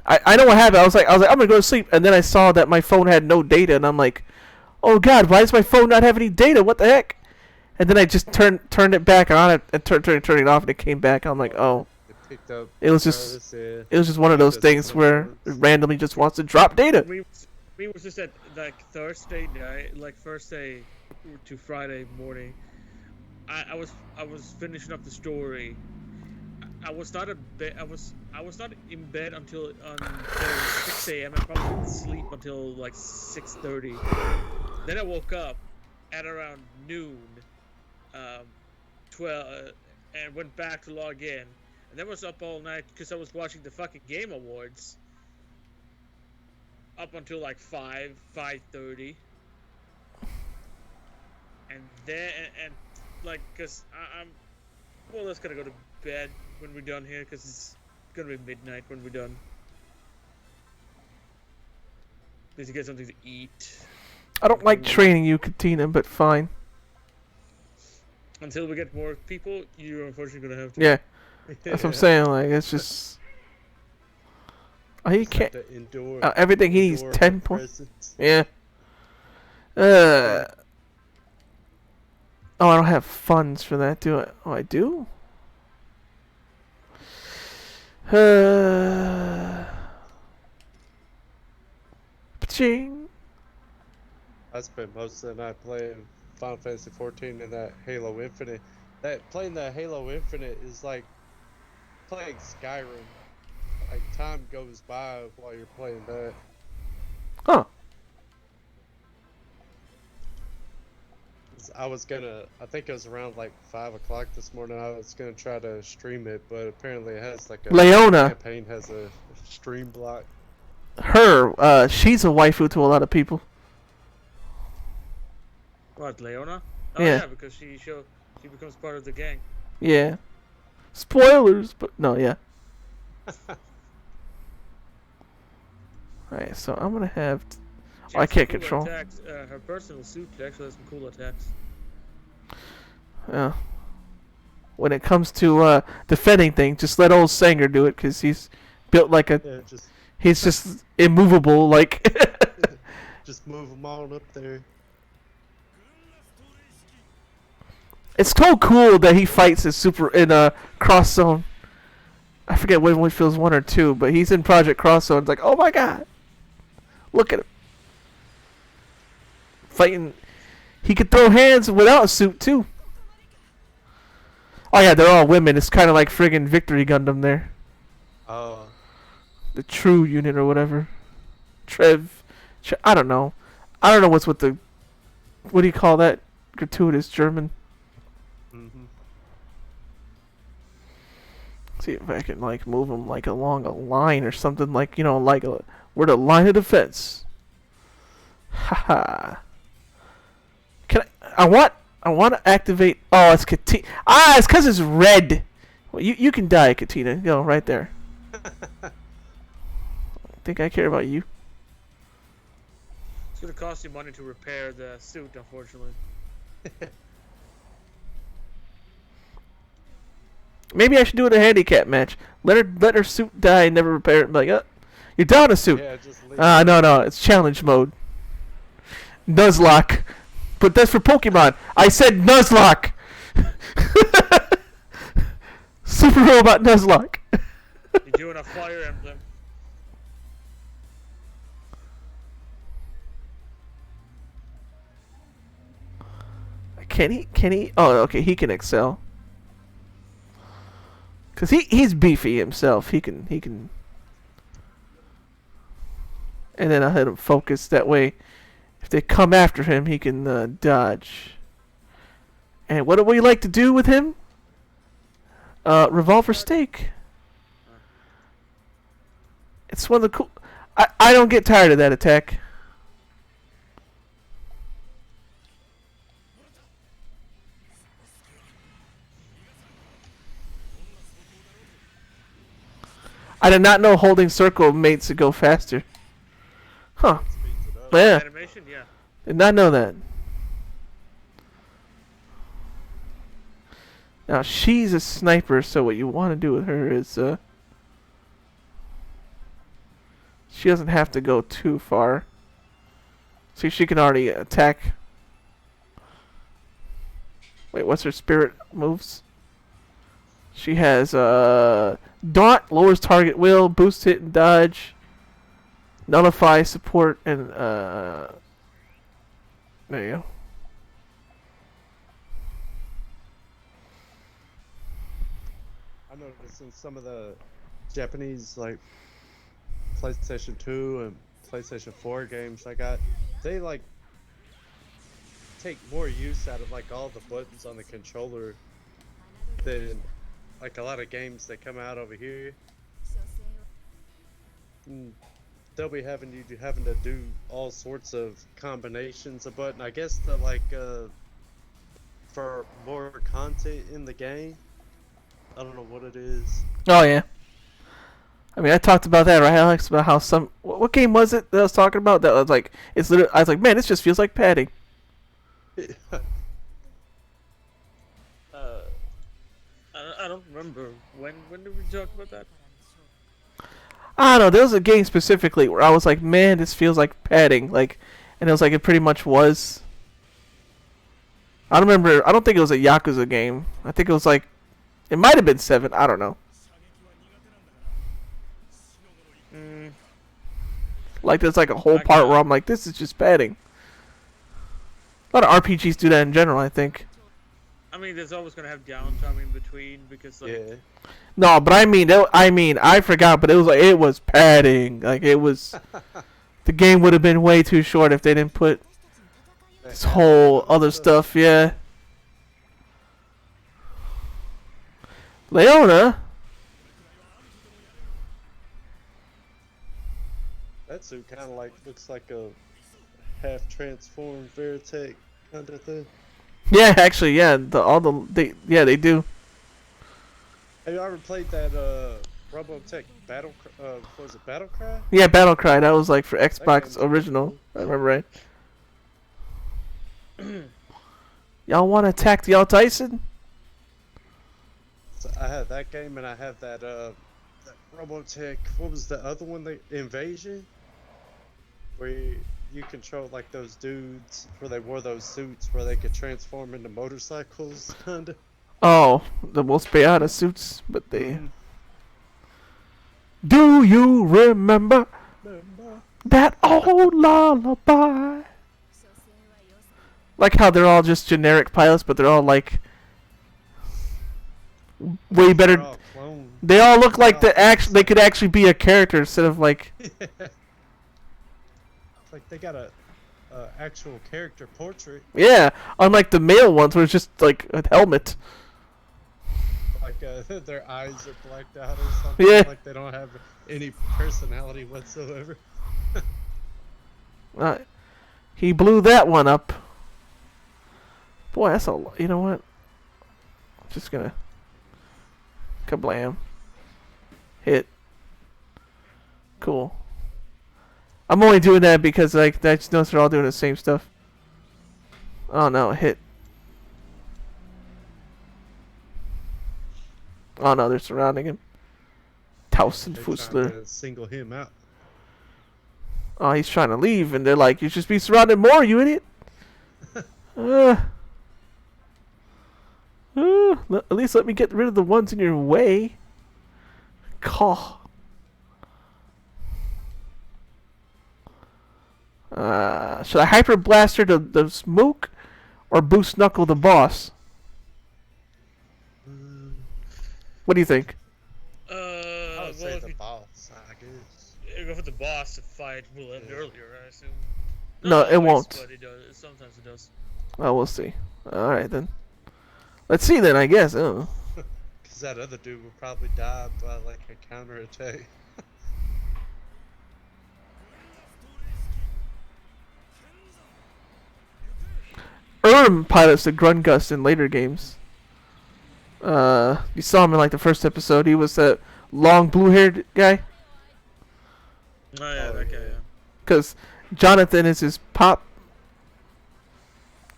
I know what happened. I was like I'm gonna go to sleep, and then I saw that my phone had no data, and I'm like, oh god, why does my phone not have any data? What the heck? And then I just turned it back on and turned it off, and it came back. I'm like, oh, It picked up. it was just one of those things where it randomly just wants to drop data. We was just at like Thursday night, like Thursday to Friday morning. I was finishing up the story. I was not in bed until 6 a.m. I probably didn't sleep until like 6:30. Then I woke up at around noon, 12, and went back to log in. And then was up all night because I was watching the fucking Game Awards. Up until like 5:30. And then, like, cause I'm more or less gonna go to bed when we're done here, cause it's gonna be midnight when we're done. Need to get something to eat. I don't like training you, Katina, but fine. Until we get more people, you're unfortunately gonna have to. Yeah, that's what I'm saying. Like, it's just. Oh, he Just have can't. to endure. Everything he needs endure 10 her points. presence. Yeah. Oh, I don't have funds for that, do I? Oh, I do? Ching. I spent most of the night playing Final Fantasy 14 and that Halo Infinite. Playing that Halo Infinite is like playing Skyrim. Like time goes by while you're playing that. Huh. I think it was around like 5 o'clock this morning. I was gonna try to stream it, but apparently it has like Leona. campaign has a stream block. She's a waifu to a lot of people. What, Leona? Oh Yeah. yeah, because she becomes part of the gang. Yeah. Spoilers, but no, yeah. Alright, so I'm gonna have. She I has some can't cool control. Attacks. Her personal suit actually has some cool attacks. Yeah. When it comes to defending things, just let old Sanger do it, because he's built like a. Yeah, just He's just immovable, like. just move them on up there. It's so cool that he fights in a Cross Zone. I forget when it feels 1 or 2, but he's in Project Cross Zone. It's like, oh my god, look at him fighting. He could throw hands without a suit too. Oh yeah, they're all women. It's kind of like friggin' Victory Gundam there. Oh, The True Unit or whatever. I don't know. I don't know what's with the. What do you call that? Gratuitous German. mm-hmm. See if I can like move them like along a line or something, like, you know, like we're the line of defense. Haha. I want I want to activate. Oh, it's Katina. Ah, it's because it's red. Well, you can die, Katina. Go right there. I think I care about you. It's gonna cost you money to repair the suit, unfortunately. Maybe I should do it a handicap match. Let her suit die and never repair it. And be like, you're down a suit. Yeah, just leave. No, it's challenge mode. Nuzlocke. But that's for Pokemon. I said Nuzlocke. Super Robot Nuzlocke. You're doing a Fire Emblem. Can he? Oh, okay, he can excel. Cause he's beefy himself. He can. And then I'll hit him focus. That way, if they come after him, he can dodge. And what do we like to do with him? Revolver Stake. It's one of the cool. I don't get tired of that attack. I did not know holding circle makes it go faster. Huh. Speeds it up. Yeah. Animation, yeah. Did not know that. Now she's a sniper, so what you want to do with her is she doesn't have to go too far. See, she can already attack. Wait, what's her spirit moves? She has Daunt, lowers target will, boost hit and dodge, nullify, support, and there you go. I noticed in some of the Japanese like PlayStation 2 and PlayStation 4 games I got, they like take more use out of like all the buttons on the controller than like a lot of games that come out over here. They'll be having to do all sorts of combinations of button. I guess that like for more content in the game. I don't know what it is. Oh yeah. I mean, I talked about that, right, Alex? About how what game was it that I was talking about? That was like, it's literally. I was like, man, this just feels like padding. I don't remember when did we talk about that? I don't know. There was a game specifically where I was like, man, this feels like padding. Like, and it was like, it pretty much was. I don't remember. I don't think it was a Yakuza game. I think it was like, it might have been 7. I don't know. Like, there's like a whole part where I'm like, this is just padding. A lot of RPGs do that in general, I think. I mean, there's always gonna have downtime in between because like. Yeah. No, but I mean, I forgot, but it was like, it was padding. Like, it was. The game would have been way too short if they didn't put this whole other stuff. Yeah. Leona. That suit kind of like looks like a half transformed Veritech kind of thing. Yeah, actually, yeah. They do. Have you ever played that Robotech Battle? Was it Battle Cry? Yeah, Battle Cry. That was like for Xbox game- original. I remember right. Y'all want to attack the Tyson? So I have that game, and I have that Robotech. What was the other one? The Invasion, where you control like those dudes where they wore those suits where they could transform into motorcycles, kinda. Oh, the most Beata suits, but they. Do you remember that old lullaby? Like how they're all just generic pilots, but they're all like way better. They're all clones. They all look like they could actually be a character instead of like. It's like they got a actual character portrait. Yeah, unlike the male ones where it's just like a helmet. Like their eyes are blacked out or something. Yeah. Like they don't have any personality whatsoever. He blew that one up. Boy, that's a lot. You know what? Just gonna kablam. Hit. Cool. I'm only doing that because like I just noticed they're all doing the same stuff. Oh no, hit. Oh no, they're surrounding him. Towson They're trying Fussler. to single him out. Oh, he's trying to leave, and they're like, "You should be surrounded more, you idiot." At least let me get rid of the ones in your way. Call. Should I Hyper Blaster the Smoke or Boost Knuckle the boss? What do you think? I would say Well, the if you boss, I guess. go for the boss, the fight will end earlier, I assume. No, Not it always, won't. But it does. Sometimes it does. Oh, we'll see. Alright then. Let's see then, I guess. Oh. Because that other dude would probably die by like a counterattack. Pilots the Grungust in later games. You saw him in like the first episode. He was that long blue-haired guy. Oh yeah, that guy. Yeah. Because Jonathan is his pop.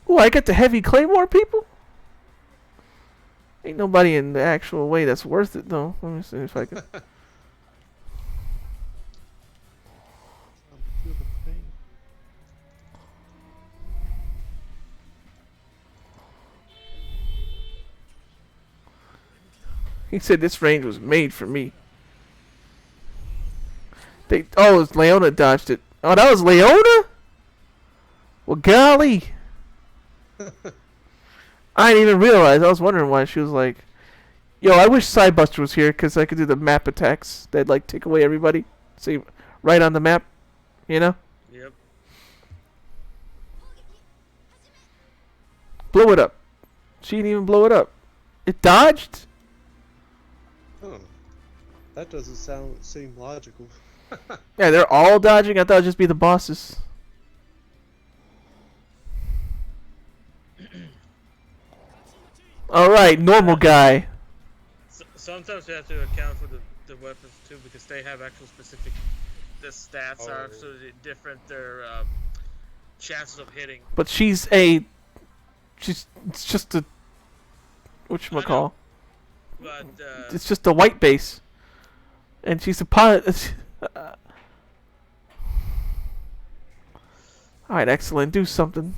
Oh, I get the heavy claymore, people. Ain't nobody in the actual way that's worth it though. Let me see if I can. He said this range was made for me. It's Leona dodged it. Oh, that was Leona? Well, golly. I didn't even realize. I was wondering why she was like, yo, I wish Sidebuster was here because I could do the map attacks. They'd like take away everybody. See, right on the map, you know? Yep. Blow it up. She didn't even blow it up. It dodged? Huh. That doesn't seem logical. Yeah, they're all dodging. I thought it'd just be the bosses. Alright, normal guy. Sometimes you have to account for the weapons too because they have actual specific. The stats are absolutely different. Their chances of hitting. But it's just a, whatchamacall. But It's just a white base. And she's a pilot. Alright, excellent. Do something.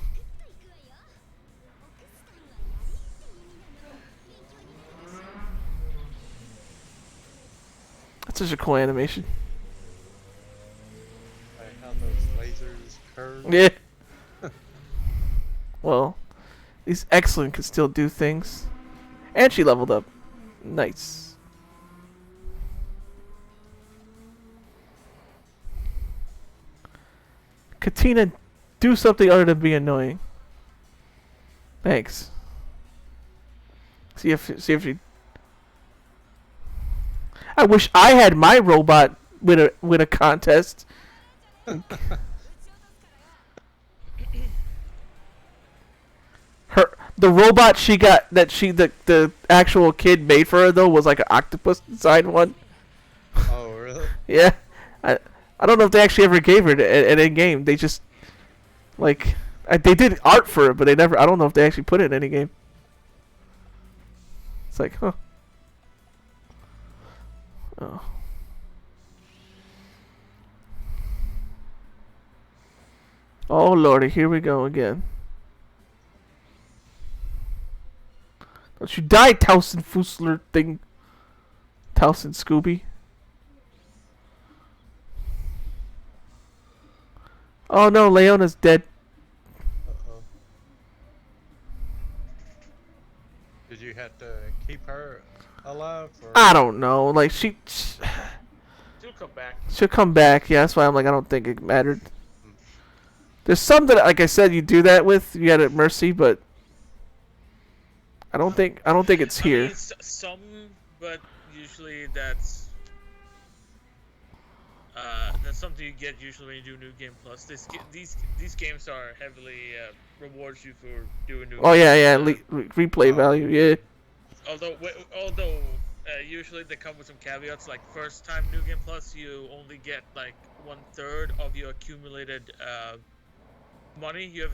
That's such a cool animation. Like how those lasers curve. Yeah. Well, these excellent can still do things. And she leveled up. Nice. Katina, do something other than be annoying. Thanks. See if she. I wish I had my robot with a contest. The robot she got the actual kid made for her though was like an octopus design one. Oh really? Yeah, I don't know if they actually ever gave her an in game. They just like they did art for it, but they never. I don't know if they actually put it in any game. It's like, huh? Oh. Oh lordy, here we go again. Don't you die, Towson Fussler thing. Towson Scooby. Oh no, Leona's dead. Uh-oh. Did you have to keep her alive? Or? I don't know. Like she'll come back. She'll come back. Yeah, that's why I'm like I don't think it mattered. There's some that, like I said, you do that with. You got at Mercy, but I don't think it's here. I mean, some, but usually that's. That's something you get usually when you do New Game Plus. These games are heavily rewards you for doing New Oh Game. yeah, yeah, replay Oh, value. Yeah. Although usually they come with some caveats. Like first time New Game Plus, you only get like 1/3 of your accumulated money you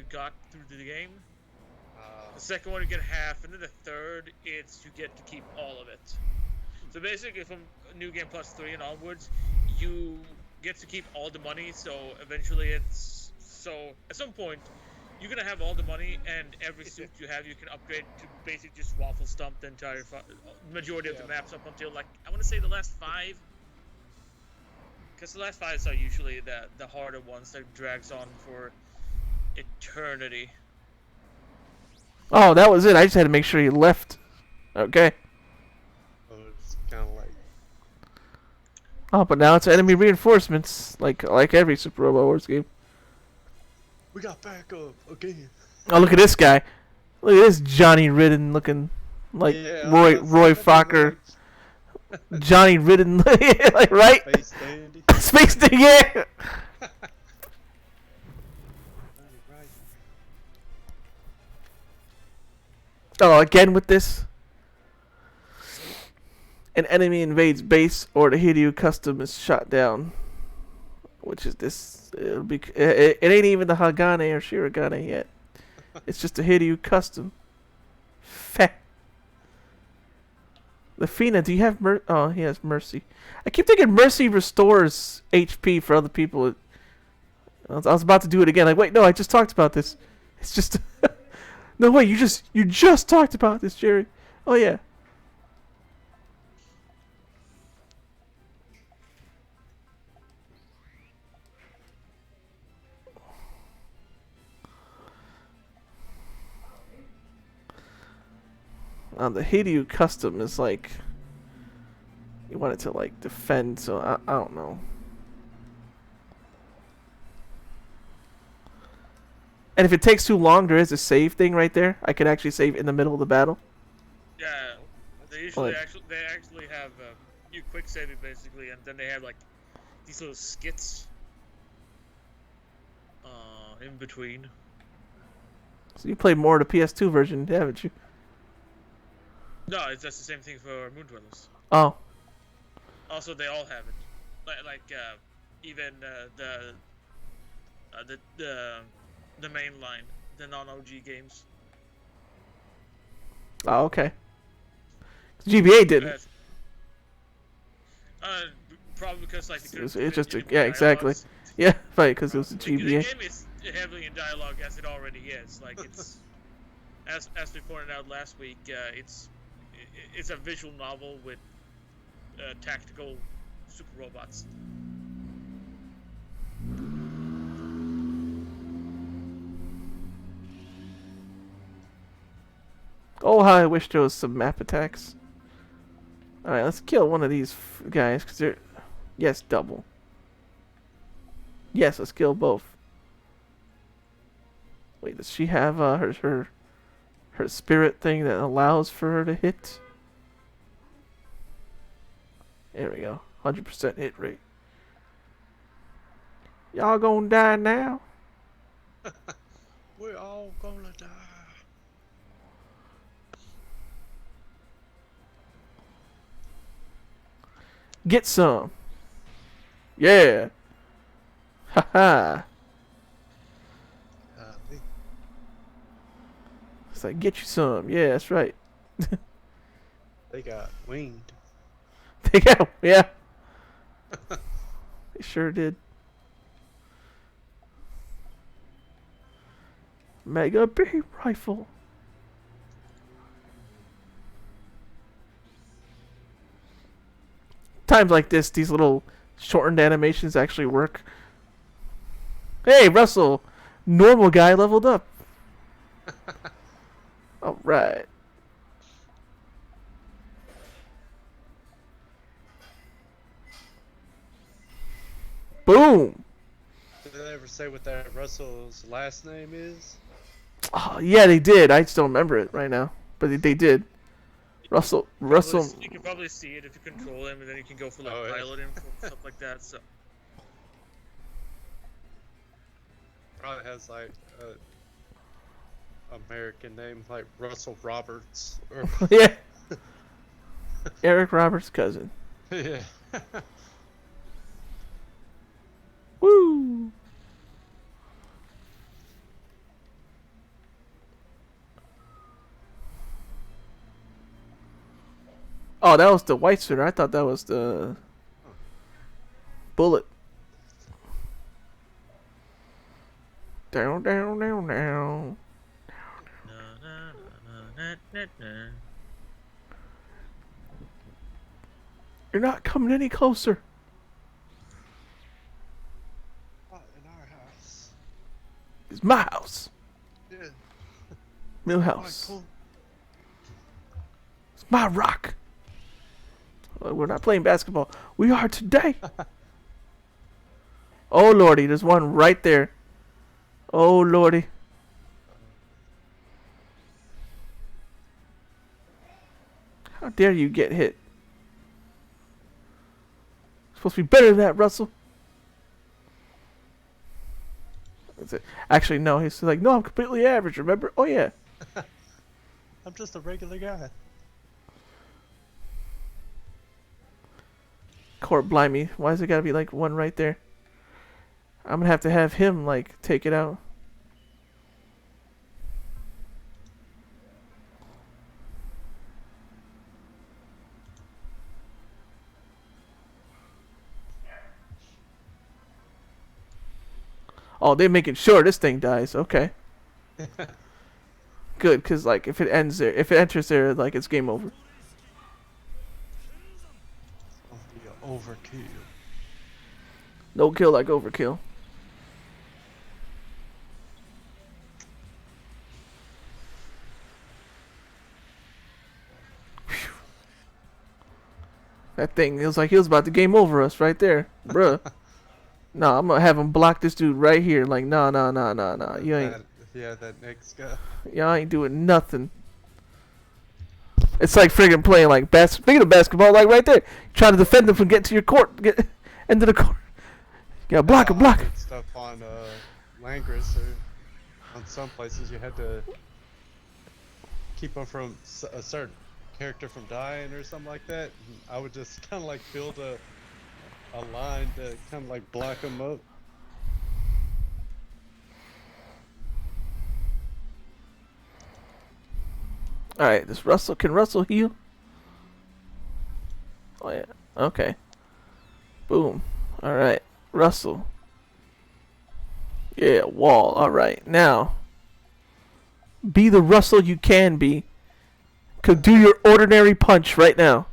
got through the game. The second one you get half, and then the third it's you get to keep all of it. So basically, from New Game Plus 3 and onwards, you get to keep all the money. So eventually, at some point, you're gonna have all the money, and every suit you have, you can upgrade to basically just waffle stomp the entire majority of the maps up until like I want to say the last 5, because the last 5 are usually the harder ones that drags on for eternity. Oh, that was it. I just had to make sure he left. Okay. oh, it's kind of like Oh, but now it's enemy reinforcements, like every Super Robot Wars game. we got backup again. Oh, look at this guy. Look at this Johnny Ridden looking like Yeah, Roy that's Fokker. Johnny Ridden, like right? Face dandy. Space Dandy, yeah. Right. Oh, again with this. An enemy invades base or the Hideo custom is shot down. Which is this? It ain't even the Hagane or Shirogane yet. It's just a Hideo custom. Feh. Lafina, do you have Oh, he has Mercy. I keep thinking Mercy restores HP for other people. I was about to do it again. Like, wait, no, I just talked about this. It's just... No, wait, you just talked about this, Jerry. Oh, yeah. The Hideo custom is like... You want it to, like, defend, so I don't know. And if it takes too long, there is a save thing right there. I can actually save in the middle of the battle. Yeah, they usually actually have you quick save it basically, and then they have like these little skits in between. So you played more of the PS2 version, haven't you? No, it's just the same thing for Moon Dwellers. Oh. Also, they all have it. Even the main line, the non-OG games. Oh, okay. GBA didn't. Probably because like It's just exactly. Yeah, right, because it was a GBA. The game is heavily in dialogue as it already is. Like it's as we pointed out last week, it's a visual novel with tactical super robots. Oh, how I wish there was some map attacks. Alright, let's kill one of these guys, because they're... Yes, double. Yes, let's kill both. Wait, does she have her spirit thing that allows for her to hit? There we go. 100% hit rate. Y'all gonna die now? We're all gonna die. Get some. Yeah. Haha. It's like, get you some. Yeah, that's right. They got winged. They got, yeah. They sure did. Mega B rifle. Times like this, these little shortened animations actually work. Hey, Russell, normal guy leveled up. All right. Boom. Did they ever say what that Russell's last name is? Oh, yeah, they did. I just don't remember it right now, but they did. Russell. You can probably see it if you control him, and then you can go for like Oh, yeah. pilot him, stuff like that. So Probably has like American name like Russell Roberts or Yeah. Eric Roberts' cousin. yeah. Woo! Oh, that was the white suit. I thought that was the Bullet. Down, down, down, down. You're not coming any closer. Not in our house. It's my house. Yeah. Millhouse. Cool. It's my rock. We're not playing basketball. We are today. Oh, Lordy. There's one right there. Oh, Lordy. How dare you get hit? Supposed to be better than that, Russell. That's it. Actually, no. He's like, no, I'm completely average, remember? Oh, yeah. I'm just a regular guy. Court blimey. Why does it gotta be like one right there? I'm gonna have to have him like take it out. Oh, they're making sure this thing dies. Okay. Good, cause like if it ends there, if it enters there, like it's game over. Overkill. No kill like overkill. Phew. That thing, it was like he was about to game over us right there, bruh. No, I'm gonna have him block this dude right here. Like, nah. You ain't. That next guy. Y'all ain't doing nothing. It's like friggin' playing like speaking of basketball, like right there, trying to defend them from getting to your court, get into the court. You gotta block him, block him. Stuff on Langris or on some places you had to keep them from a certain character from dying or something like that. I would just kind of like build a line to kind of like block them up. All right, this Russell can Russell heal? Oh yeah. Okay. Boom. All right, Russell. Yeah, wall. All right, now. Be the Russell you can be. Could do your ordinary punch right now.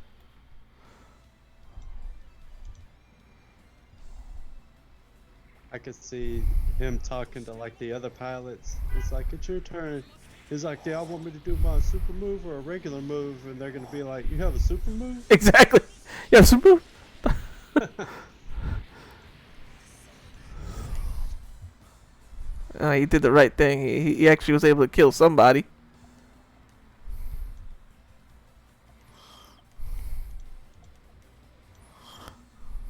I could see him talking to like the other pilots. It's like, it's your turn. He's like, do y'all want me to do my super move or a regular move? And they're gonna be like, you have a super move? Exactly. Yeah, super. He did the right thing. He actually was able to kill somebody.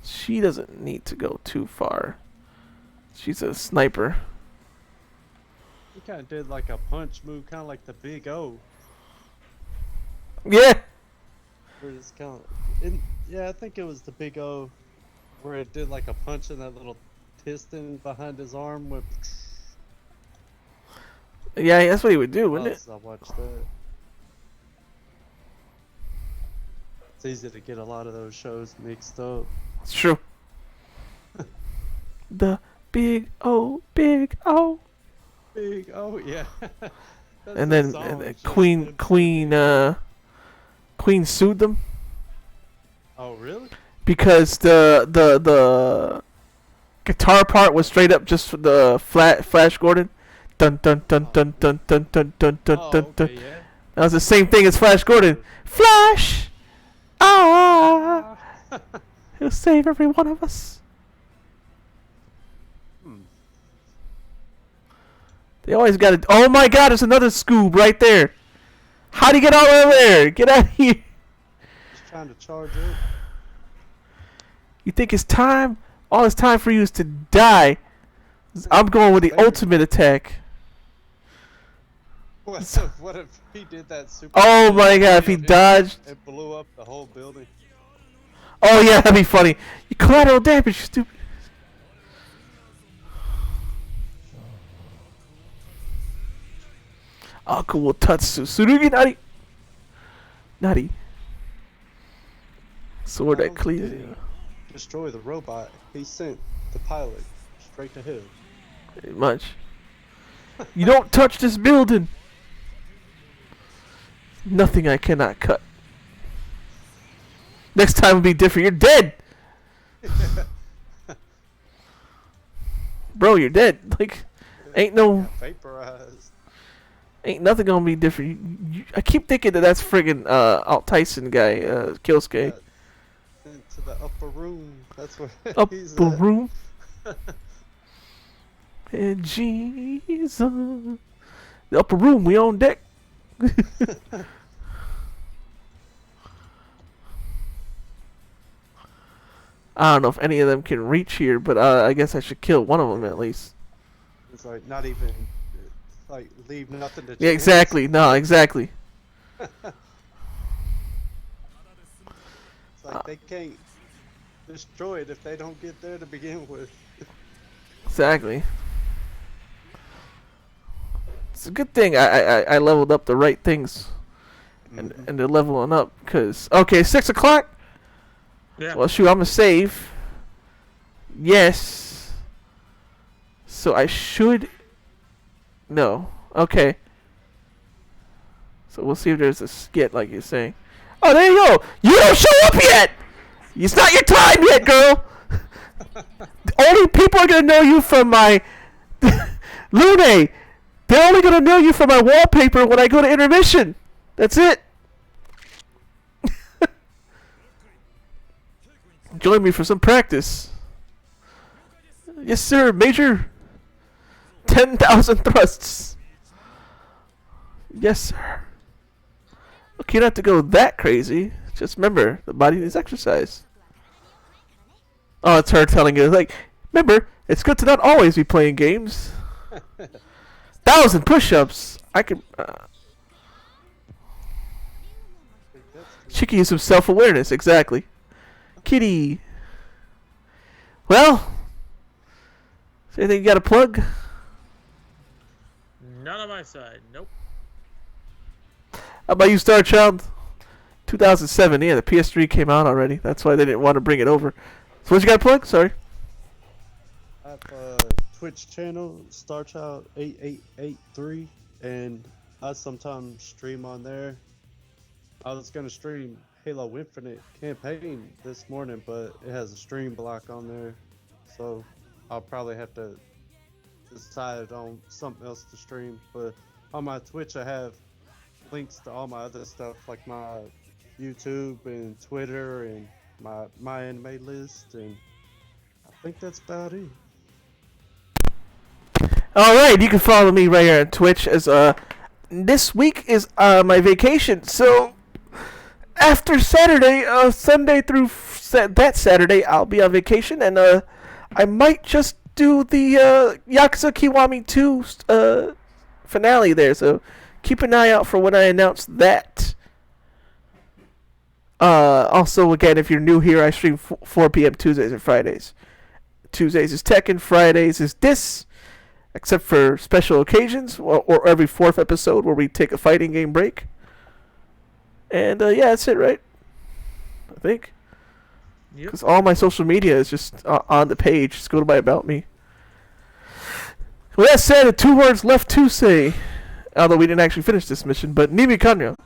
She doesn't need to go too far. She's a sniper. He kind of did like a punch move, kind of like the Big O. Yeah. Where it's kind of, yeah, I think it was the Big O, where it did like a punch in that little piston behind his arm. With Yeah, that's what he would do, wouldn't it? I watched that. It's easy to get a lot of those shows mixed up. It's true. The Big O, Big O. Big O, yeah. And then Queen sued them Oh, really? because the guitar part was straight up just for the Flash Gordon. Dun dun dun dun dun dun dun dun dun Oh, dun dun. okay, yeah. That was the same thing as Flash Gordon. Flash! Ah! He'll save every one of us. They always got it. Oh my god, there's another Scoob right there. How'd he get all over there? Get out of here. Just trying to charge up. You think it's time? All it's time for you is to die. I'm going with the ultimate attack. What if he did that super? Oh my god, if he dodged. It blew up the whole building. Oh yeah, that'd be funny. You collateral damage, you stupid. Oh, cool. Tatsu. Tsurugi Nari. Nari. Sword that cleaves. Destroy the robot. He sent the pilot straight to hell. Pretty much. You don't touch this building. Nothing I cannot cut. Next time will be different. You're dead. Bro, you're dead. Like, ain't no... Vaporized. Ain't nothing gonna be different. I keep thinking that that's friggin' Alt Tyson guy, Killsuke. Into the upper room. That's where he's Upper at. room. And Jesus. The upper room, we on deck. I don't know if any of them can reach here, but I guess I should kill one of them at least. It's like not even like leave nothing to chance. Yeah, exactly. No, exactly. It's like they can't destroy it if they don't get there to begin with. Exactly. It's a good thing I leveled up the right things, and they're leveling up. Cause okay, 6 o'clock. Yeah. Well, shoot, I'm gonna save. Yes. So I should. No. Okay. So we'll see if there's a skit like you're saying. Oh, there you go. You don't show up yet. It's not your time yet, girl. Only people are gonna know you from my Lune. They're only gonna know you from my wallpaper when I go to intermission. That's it. Join me for some practice. Yes, sir, Major. 10,000 thrusts. Yes, sir. Okay, you don't have to go that crazy. Just remember, the body needs exercise. Oh, it's her telling you, like, remember, it's good to not always be playing games. 1,000 push-ups. I could. She can use some self-awareness, exactly. Kitty. Well, is there anything you got to plug? None on my side. Nope. How about you, Star Child? 2007. Yeah, the PS3 came out already. That's why they didn't want to bring it over. So what you got to plug? Sorry. I have a Twitch channel, StarChild8883, and I sometimes stream on there. I was gonna stream Halo Infinite campaign this morning, but it has a stream block on there, so I'll probably have to decide on something else to stream. But on my Twitch, I have links to all my other stuff, like my YouTube and Twitter and my anime list, and I think that's about it. Alright, you can follow me right here on Twitch as this week is my vacation, so after Saturday, Sunday through that Saturday, I'll be on vacation, and I might just do the Yakuza Kiwami 2 finale there, so keep an eye out for when I announce that. Also, again, if you're new here, I stream 4 p.m. Tuesdays and Fridays. Tuesdays is Tekken, Fridays is this, except for special occasions, or every 4th episode where we take a fighting game break. And yeah, that's it, right? I think. Because all my social media is just on the page. Just go to my About Me. With that said, 2 words left to say. Although we didn't actually finish this mission, but Nimi Kanyo.